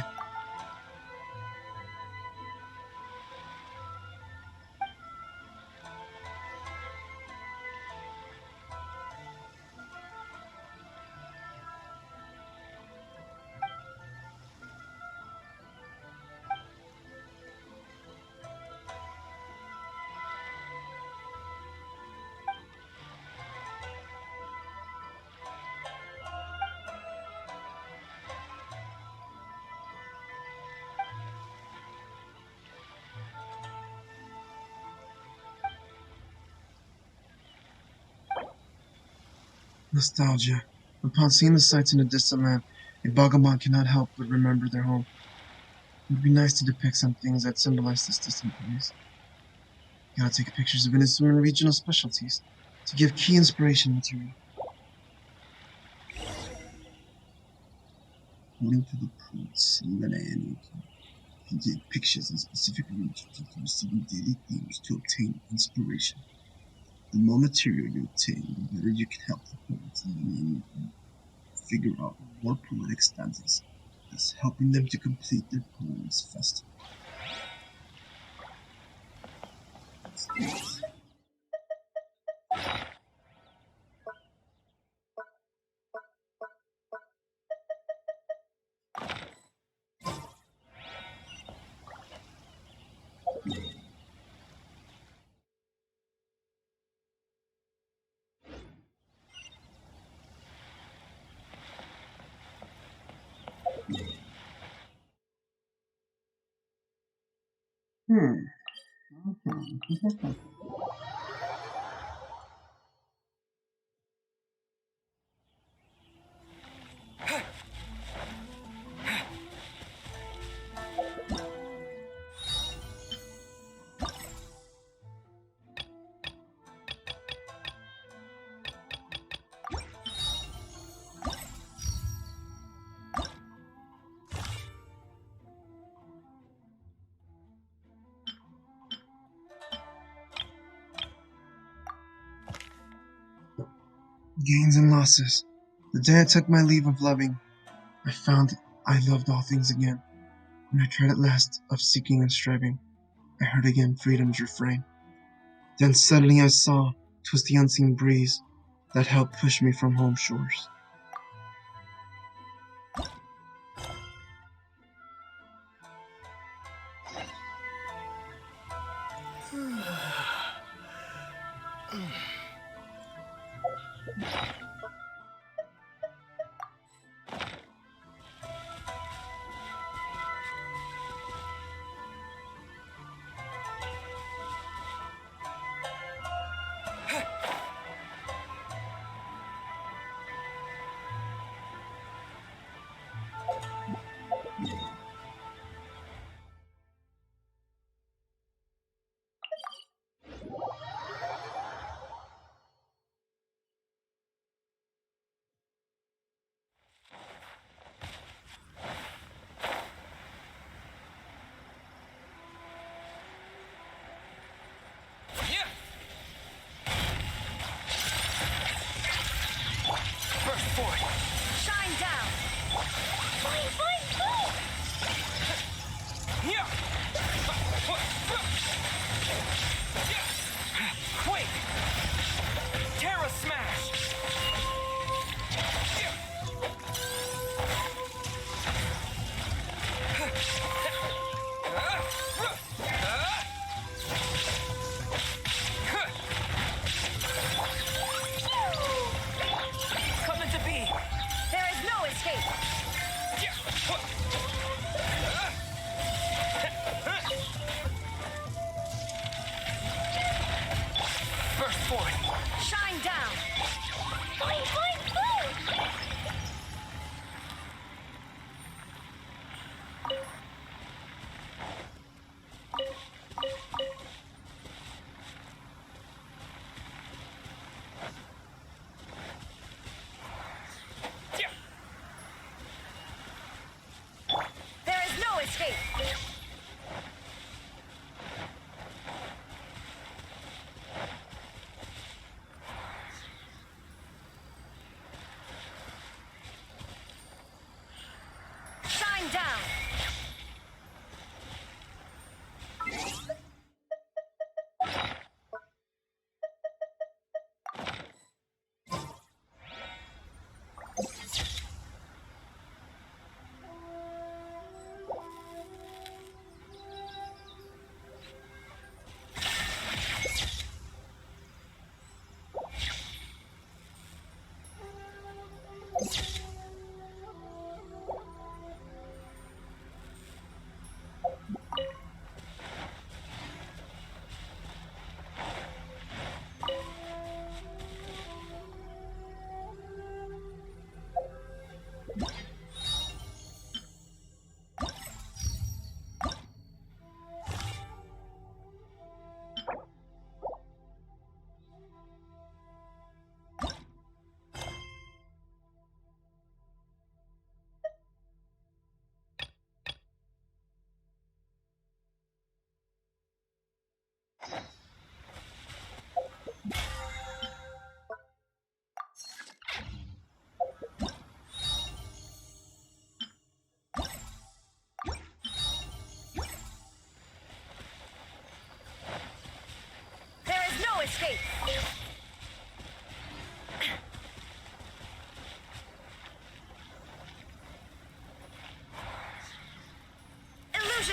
Nostalgia. Upon seeing the sights in a distant land, a Bogomon cannot help but remember their home. It would be nice to depict some things that symbolize this distant place. Gotta take pictures of Inazuma regional specialties to give key inspiration material. Link to the prints. can take pictures in specific regions after receiving daily themes to obtain inspiration. The more material you obtain, the better you can help the poets in figure out more poetic stanzas, thus helping them to complete their poems faster. Hmm. Gains and losses. The day I took my leave of loving, I found I loved all things again. When I tried at last of seeking and striving, I heard again freedom's refrain. Then suddenly I saw 'twas the unseen breeze that helped push me from home shores. Shine down! Boing, boing, boing! Quake! Terra Smash! Coming to be! There is no escape! Burst forth! Shine down! Boing, boing, boing! There is no escape!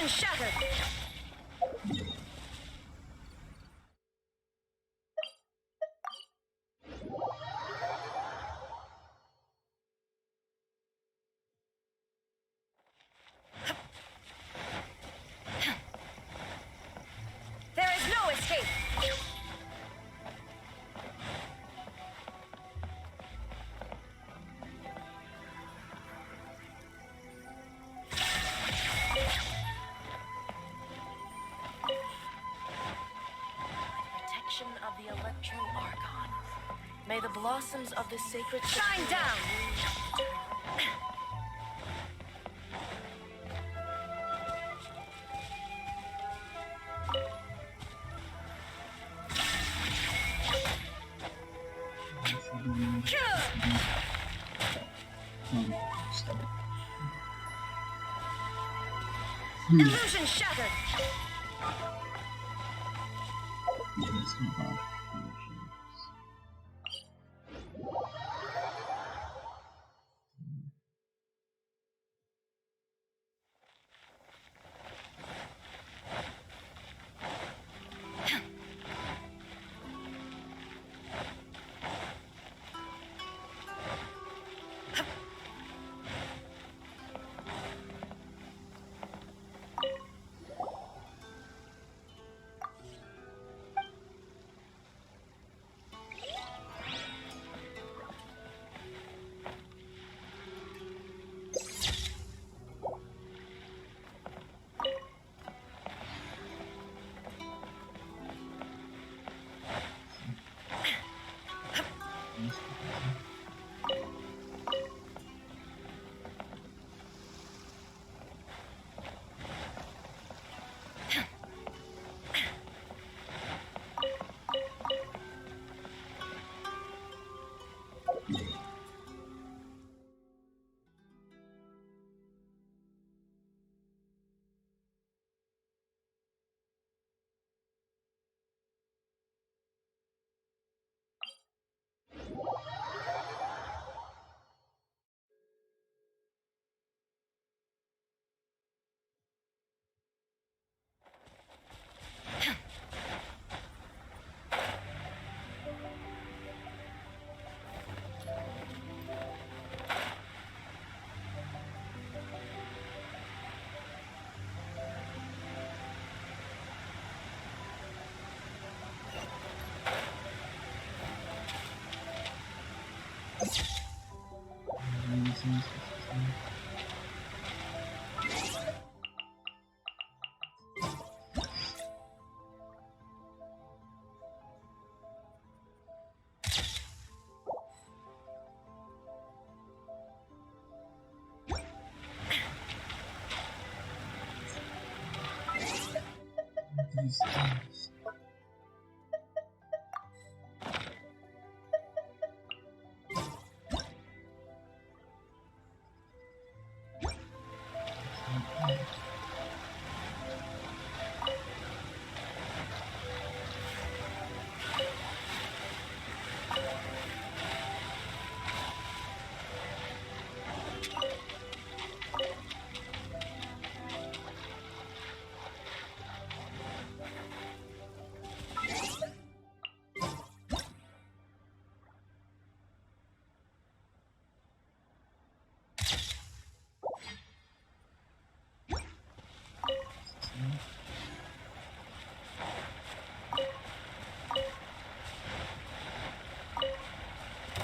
Illusion shattered! There is no escape! Protection of the Electro Archon. May the blossoms of the sacred Shine down! Illusion shattered! These things.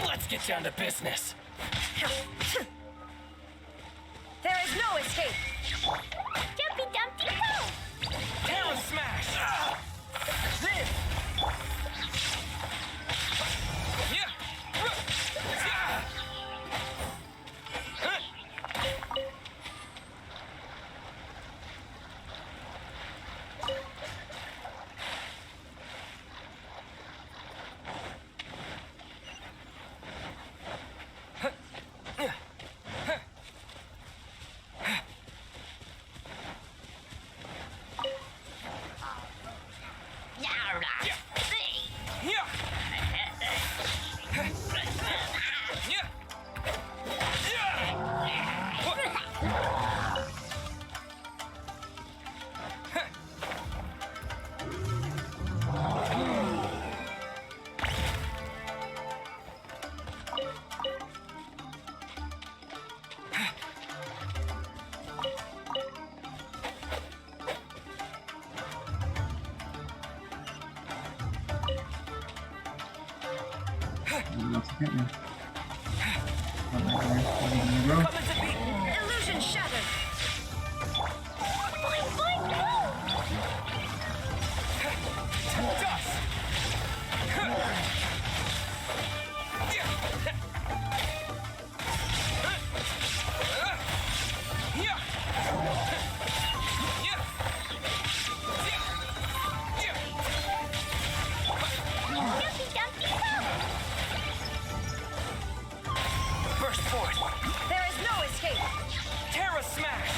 Let's get down to business. There is no escape! Jumpy Dumpty Go! Down smash! This! Yeah! Yeah! You're about to get me. Alright, where are you gonna go? Illusion shattered. Burst forth. There is no escape. Terra smash.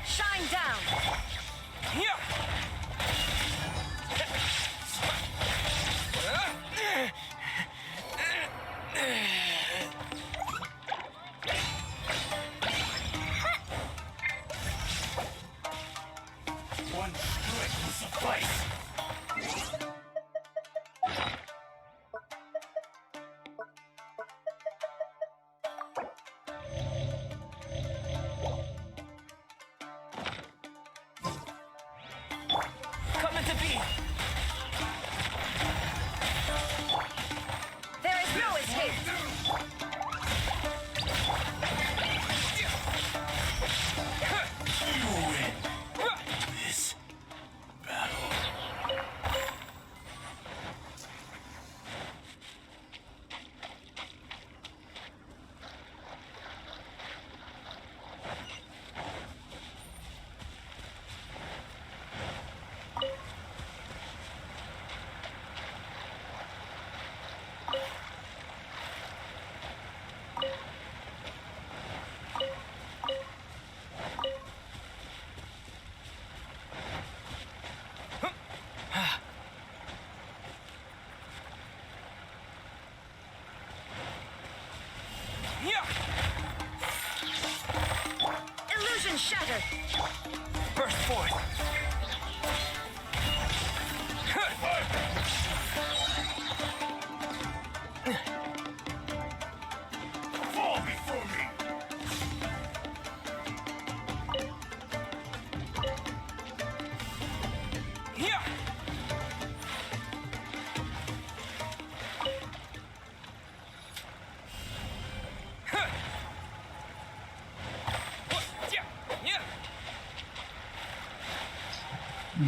Shine down. One strike will suffice. Coming to be. There is no escape. You win this battle. Illusion shattered. Burst forth. Fall before me.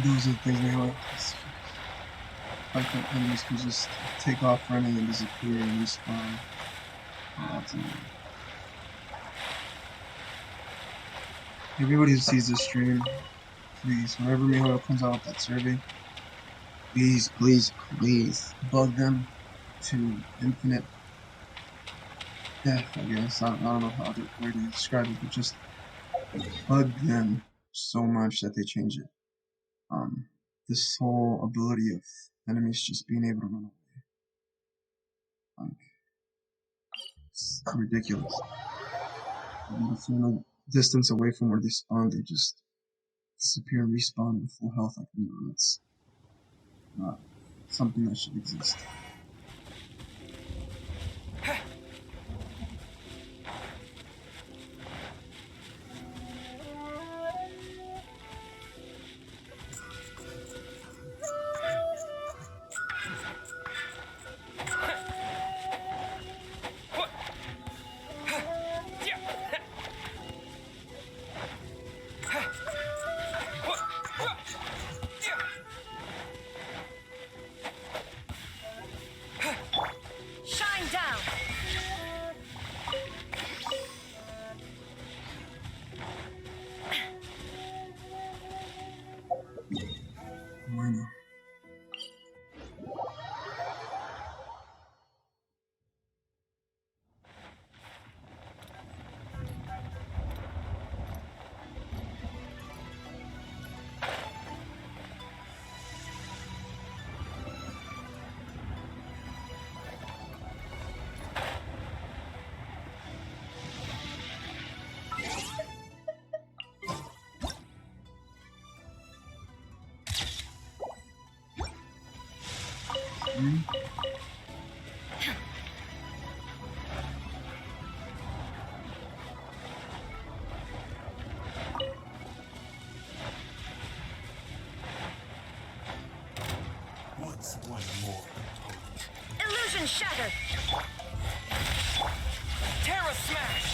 Those are the things I like. Like enemies can just take off running and disappear and respawn. That's amazing. Everybody who sees this stream, please, whenever Mihoyo comes out with that survey, please bug them to infinite death, I guess. I don't know how to where to describe it, but just bug them so much that they change it. This whole ability of enemies just being able to run away, like, it's ridiculous. If you're no distance away from where they spawn, they just disappear and respawn with full health. Like, no, it's not something that should exist. Shine down! Bueno. What's one more? Illusion shattered! Terra Smash!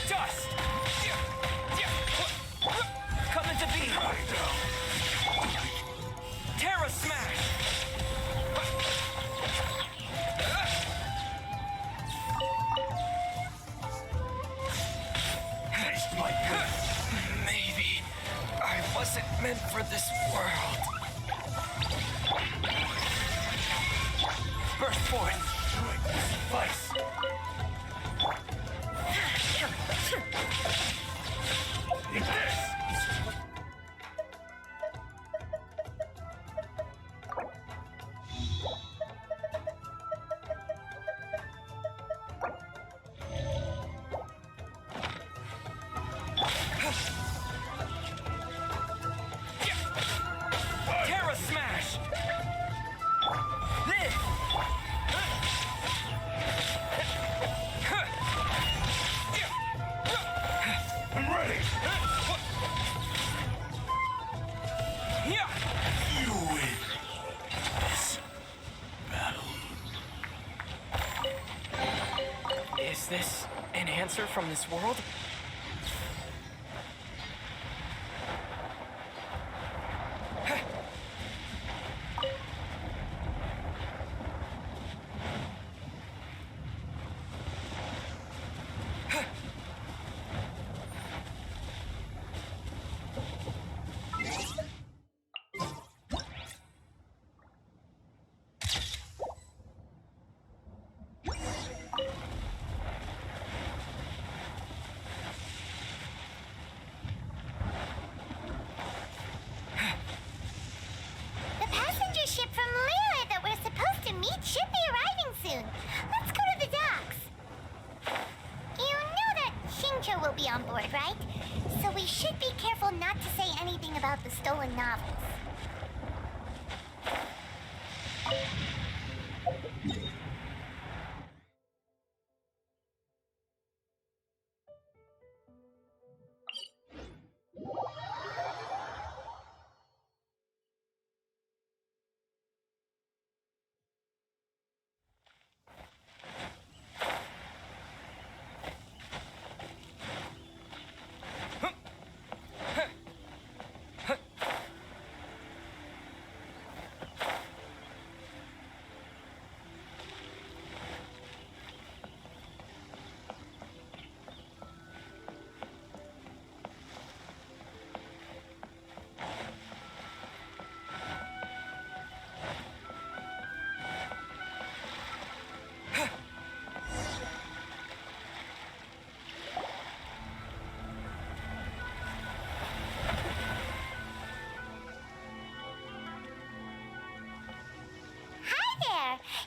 Dust! Come into being! Terra Smash! Maybe I wasn't meant for this world. Burst forth. Vice. Take this. Terra Smash! This! I'm ready! You win this battle. Is this an answer from this world? The passenger ship from Lyra that we're supposed to meet should be arriving soon. Let's go to the docks. You know that Shincho will be on board, right? So we should be careful not to say anything about the stolen novels.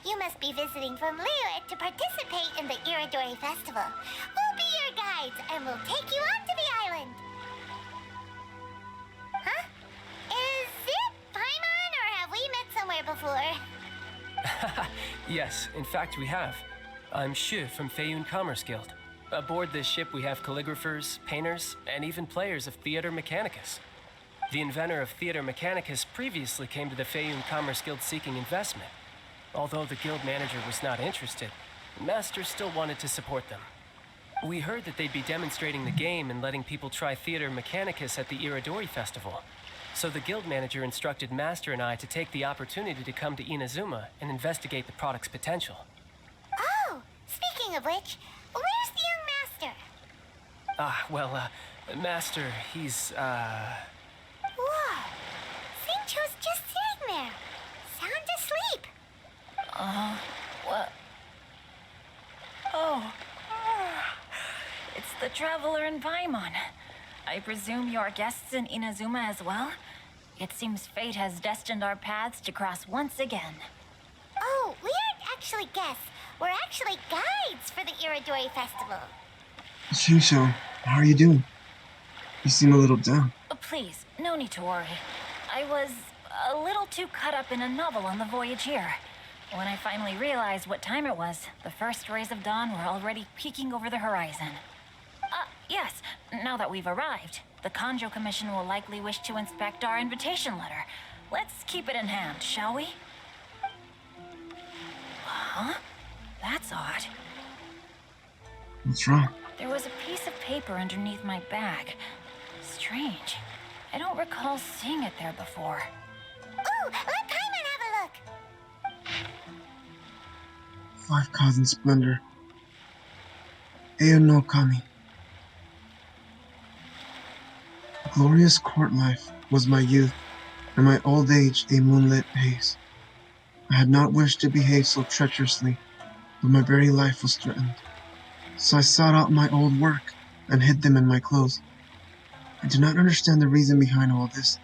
You must be visiting from Liyue to participate in the Iridori Festival. We'll be your guides and we'll take you onto the island. Huh? Is it Paimon or have we met somewhere before? Yes, in fact, we have. I'm Shu from Feiyun Commerce Guild. Aboard this ship, we have calligraphers, painters, and even players of Theater Mechanicus. The inventor of Theater Mechanicus previously came to the Feiyun Commerce Guild seeking investment. Although the guild manager was not interested, Master still wanted to support them. We heard that they'd be demonstrating the game and letting people try Theater Mechanicus at the Iridori Festival. So the guild manager instructed Master and I to take the opportunity to come to Inazuma and investigate the product's potential. Oh, speaking of which, where's the young master? Master, he's, Whoa! Xingqiu's just sitting there, sound asleep. What? Oh. It's the Traveler and Paimon. I presume you're guests in Inazuma as well? It seems fate has destined our paths to cross once again. Oh, we aren't actually guests. We're actually guides for the Iridori Festival. Xingqiu, how are you doing? You seem a little down. Please, no need to worry. I was a little too caught up in a novel on the voyage here. When I finally realized what time it was, the first rays of dawn were already peeking over the horizon. Yes, now that we've arrived, the Kanjo Commission will likely wish to inspect our invitation letter. Let's keep it in hand, shall we? Huh? That's odd. What's wrong? There was a piece of paper underneath my bag. Strange. I don't recall seeing it there before. Ooh, let Paimon have a look. 5 Cause and Splendor. Eon no Kami. Glorious court life was my youth, and my old age a moonlit haze. I had not wished to behave so treacherously, but my very life was threatened. So I sought out my old work and hid them in my clothes. I do not understand the reason behind all this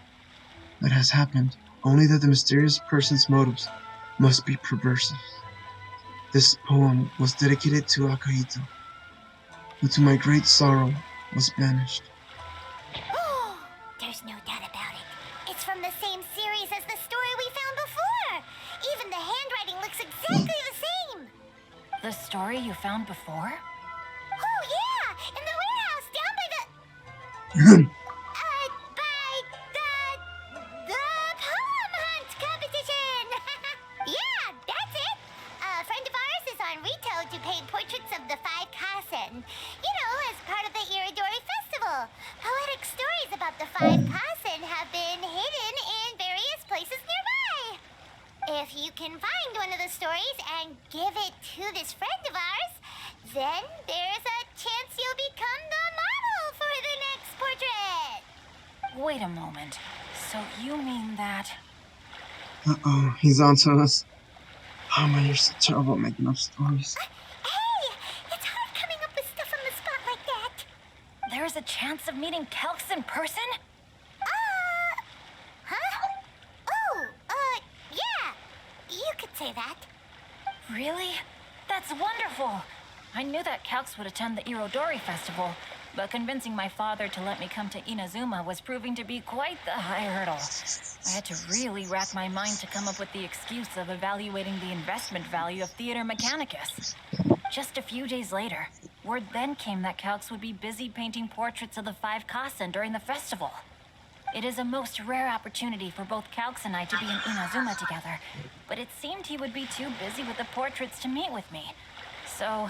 that has happened, only that the mysterious person's motives must be perverse. This poem was dedicated to Akahito, who to my great sorrow was banished. There's no doubt about it. It's from the same series as the story we found before. Even the handwriting looks exactly the same. The story you found before? Oh yeah, in the warehouse down by the poem hunt competition. Yeah, that's it. A friend of ours is on Rito to paint portraits of the 5 Kasen. You know, as part of the Iridori Festival. Poetic stories about the 5 Kasen have been hidden in various places nearby. If you can find one of the stories and give it to this friend of ours, then there's a chance you'll become the model for the next portrait. Wait a moment. So you mean that... Uh-oh, he's on to us. Oh man, you're so terrible at making up stories. Hey, it's hard coming up with stuff on the spot like that. There's a chance of meeting Calx in person? Huh? Oh, yeah. You could say that. Really? That's wonderful! I knew that Calx would attend the Irodori Festival, but convincing my father to let me come to Inazuma was proving to be quite the high hurdle. I had to really rack my mind to come up with the excuse of evaluating the investment value of Theater Mechanicus. Just a few days later, word then came that Calx would be busy painting portraits of the 5 Kasen during the festival. It is a most rare opportunity for both Calx and I to be in Inazuma together, but it seemed he would be too busy with the portraits to meet with me. So,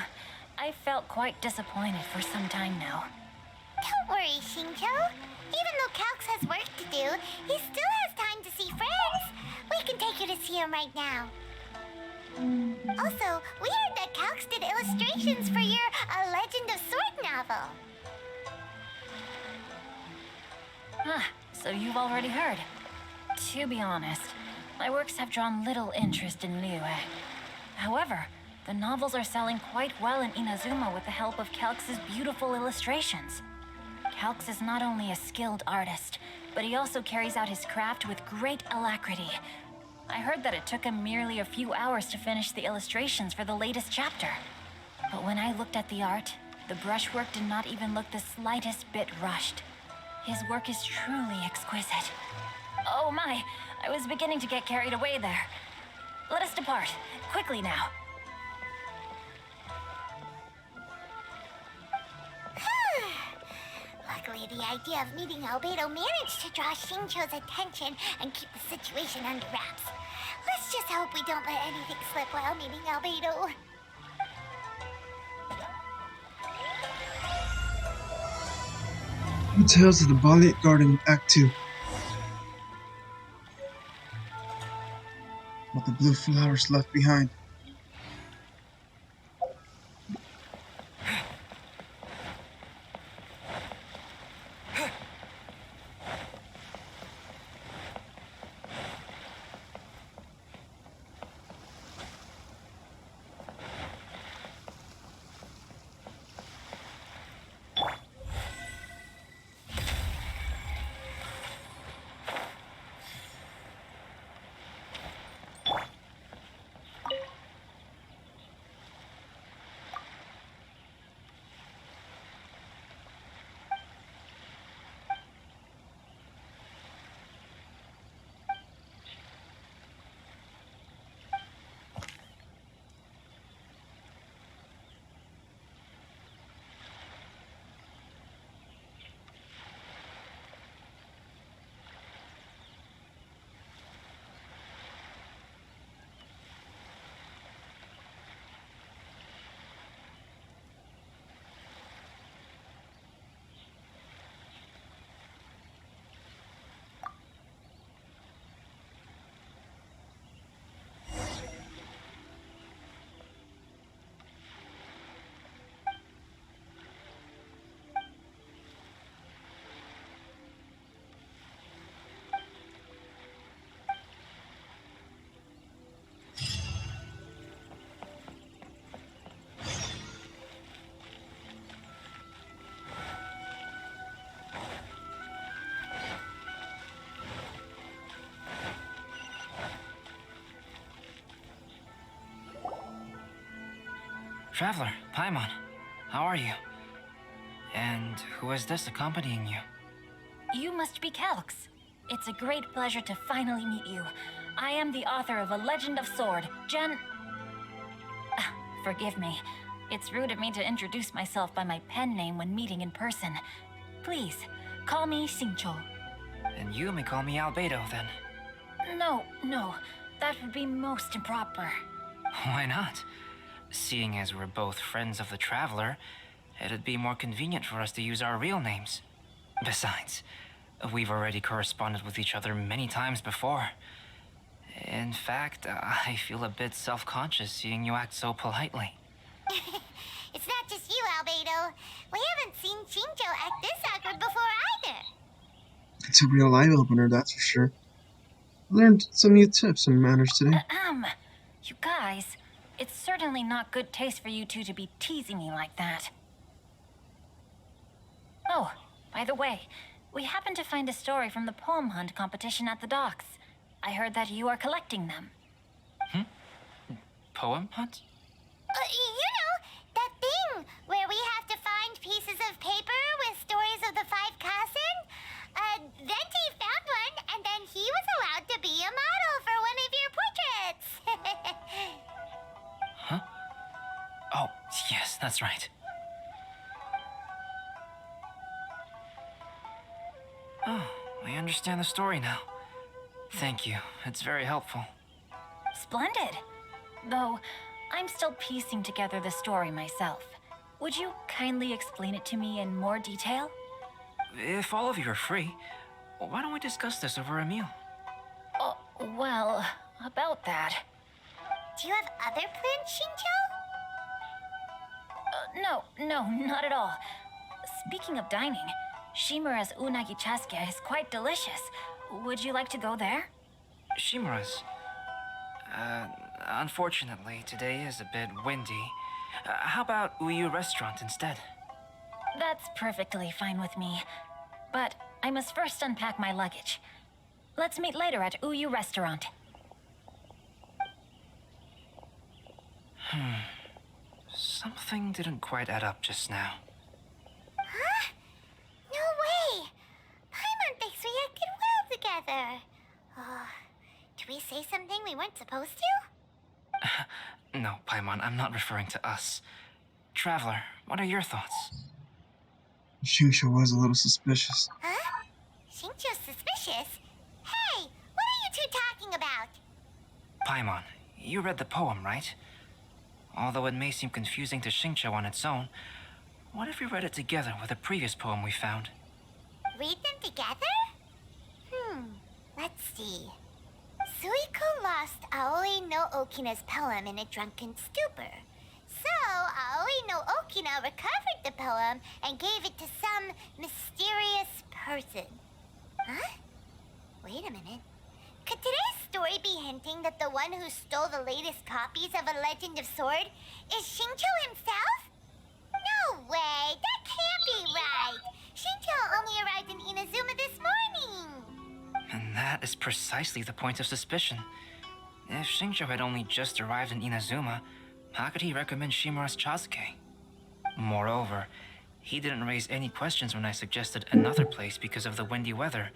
I felt quite disappointed for some time now. Don't worry, Xingqiu. Even though Calx has work to do, he still has time to see friends. We can take you to see him right now. Also, we heard that Calx did illustrations for your A Legend of Sword novel. So you've already heard. To be honest, my works have drawn little interest in Liyue. However, the novels are selling quite well in Inazuma with the help of Calx's beautiful illustrations. Calx is not only a skilled artist, but he also carries out his craft with great alacrity. I heard that it took him merely a few hours to finish the illustrations for the latest chapter. But when I looked at the art, the brushwork did not even look the slightest bit rushed. His work is truly exquisite. Oh my, I was beginning to get carried away there. Let us depart, quickly now. Luckily, the idea of meeting Albedo managed to draw Shincho's attention and keep the situation under wraps. Let's just hope we don't let anything slip while meeting Albedo. Details of the Valiant Garden, Act 2. But the blue flowers left behind. Traveler, Paimon, how are you? And who is this accompanying you? You must be Calx. It's a great pleasure to finally meet you. I am the author of A Legend of Sword, Forgive me. It's rude of me to introduce myself by my pen name when meeting in person. Please, call me Xingqiu. And you may call me Albedo, then. No. That would be most improper. Why not? Seeing as we're both friends of the Traveler, it'd be more convenient for us to use our real names. Besides, we've already corresponded with each other many times before. In fact, I feel a bit self-conscious seeing you act so politely. It's not just you, Albedo. We haven't seen Shincho act this awkward before either. It's a real eye-opener, that's for sure. I learned some new tips and manners today. You guys, it's certainly not good taste for you two to be teasing me like that. Oh, by the way, we happened to find a story from the poem hunt competition at the docks. I heard that you are collecting them. Poem hunt? You know, that thing where we have to find pieces of paper with stories of the five Kassen? Venti found one, and then he was allowed to be a model for one of your portraits. Huh? Oh, yes, that's right. Oh, I understand the story now. Thank you. It's very helpful. Splendid. Though, I'm still piecing together the story myself. Would you kindly explain it to me in more detail? If all of you are free, why don't we discuss this over a meal? Well, about that. Do you have other plans, Shincho? No, not at all. Speaking of dining, Shimura's unagi chasuke is quite delicious. Would you like to go there? Shimura's? Unfortunately, today is a bit windy. How about Uyu Restaurant instead? That's perfectly fine with me. But I must first unpack my luggage. Let's meet later at Uyu Restaurant. Something didn't quite add up just now. Huh? No way! Paimon thinks we acted well together. Oh, did we say something we weren't supposed to? No, Paimon, I'm not referring to us. Traveler, what are your thoughts? Xingqiu was a little suspicious. Huh? Xingqiu's suspicious? Hey, what are you two talking about? Paimon, you read the poem, right? Although it may seem confusing to Xingqiu on its own, what if we read it together with a previous poem we found? Read them together? Let's see. Suiko lost Aoi no Okina's poem in a drunken stupor. So, Aoi no Okina recovered the poem and gave it to some mysterious person. Huh? Wait a minute. Could today's story be hinting that the one who stole the latest copies of A Legend of Sword is Xingqiu himself? No way! That can't be right! Xingqiu only arrived in Inazuma this morning! And that is precisely the point of suspicion. If Xingqiu had only just arrived in Inazuma, how could he recommend Shimura's Chasuke? Moreover, he didn't raise any questions when I suggested another place because of the windy weather.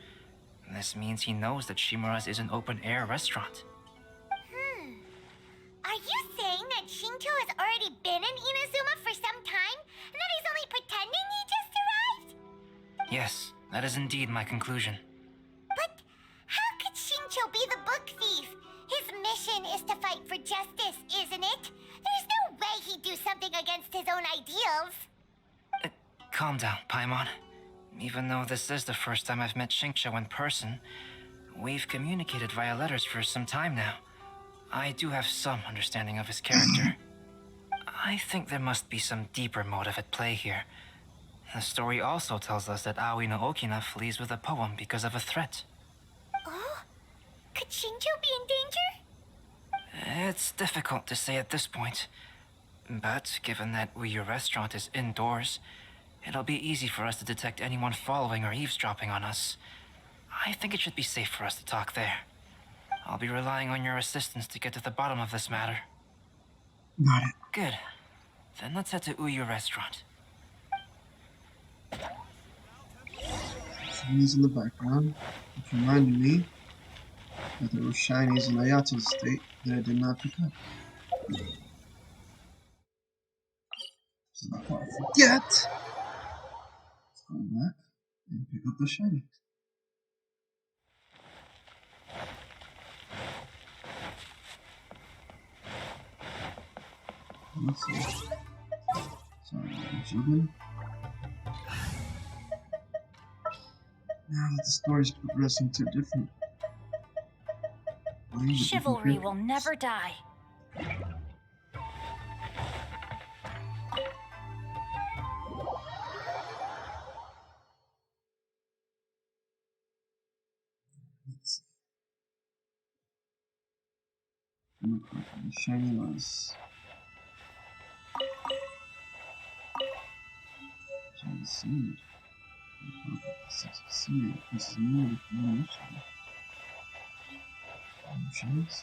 This means he knows that Shimura's is an open-air restaurant. Are you saying that Xingqiu has already been in Inazuma for some time, and that he's only pretending he just arrived? Yes, that is indeed my conclusion. But how could Xingqiu be the book thief? His mission is to fight for justice, isn't it? There's no way he'd do something against his own ideals. Calm down, Paimon. Even though this is the first time I've met Xingqiu in person, we've communicated via letters for some time now. I do have some understanding of his character. I think there must be some deeper motive at play here. The story also tells us that Aoi no Okina flees with a poem because of a threat. Oh? Could Xingqiu be in danger? It's difficult to say at this point. But given that Uyu Restaurant is indoors, it'll be easy for us to detect anyone following or eavesdropping on us. I think it should be safe for us to talk there. I'll be relying on your assistance to get to the bottom of this matter. Got it. Good. Then let's head to Uyu Restaurant. Shinies in the background, which reminded me that there were shinies in Ayato's estate that I did not pick up. So before I forget, let's go back and pick up the shiny. Let's see. Sorry, I'm juggling. Now that the story's progressing to a different way, Chivalry will never die. Let's see. The shiny was shiny seed. Seed. This is new with no mission. Shinies.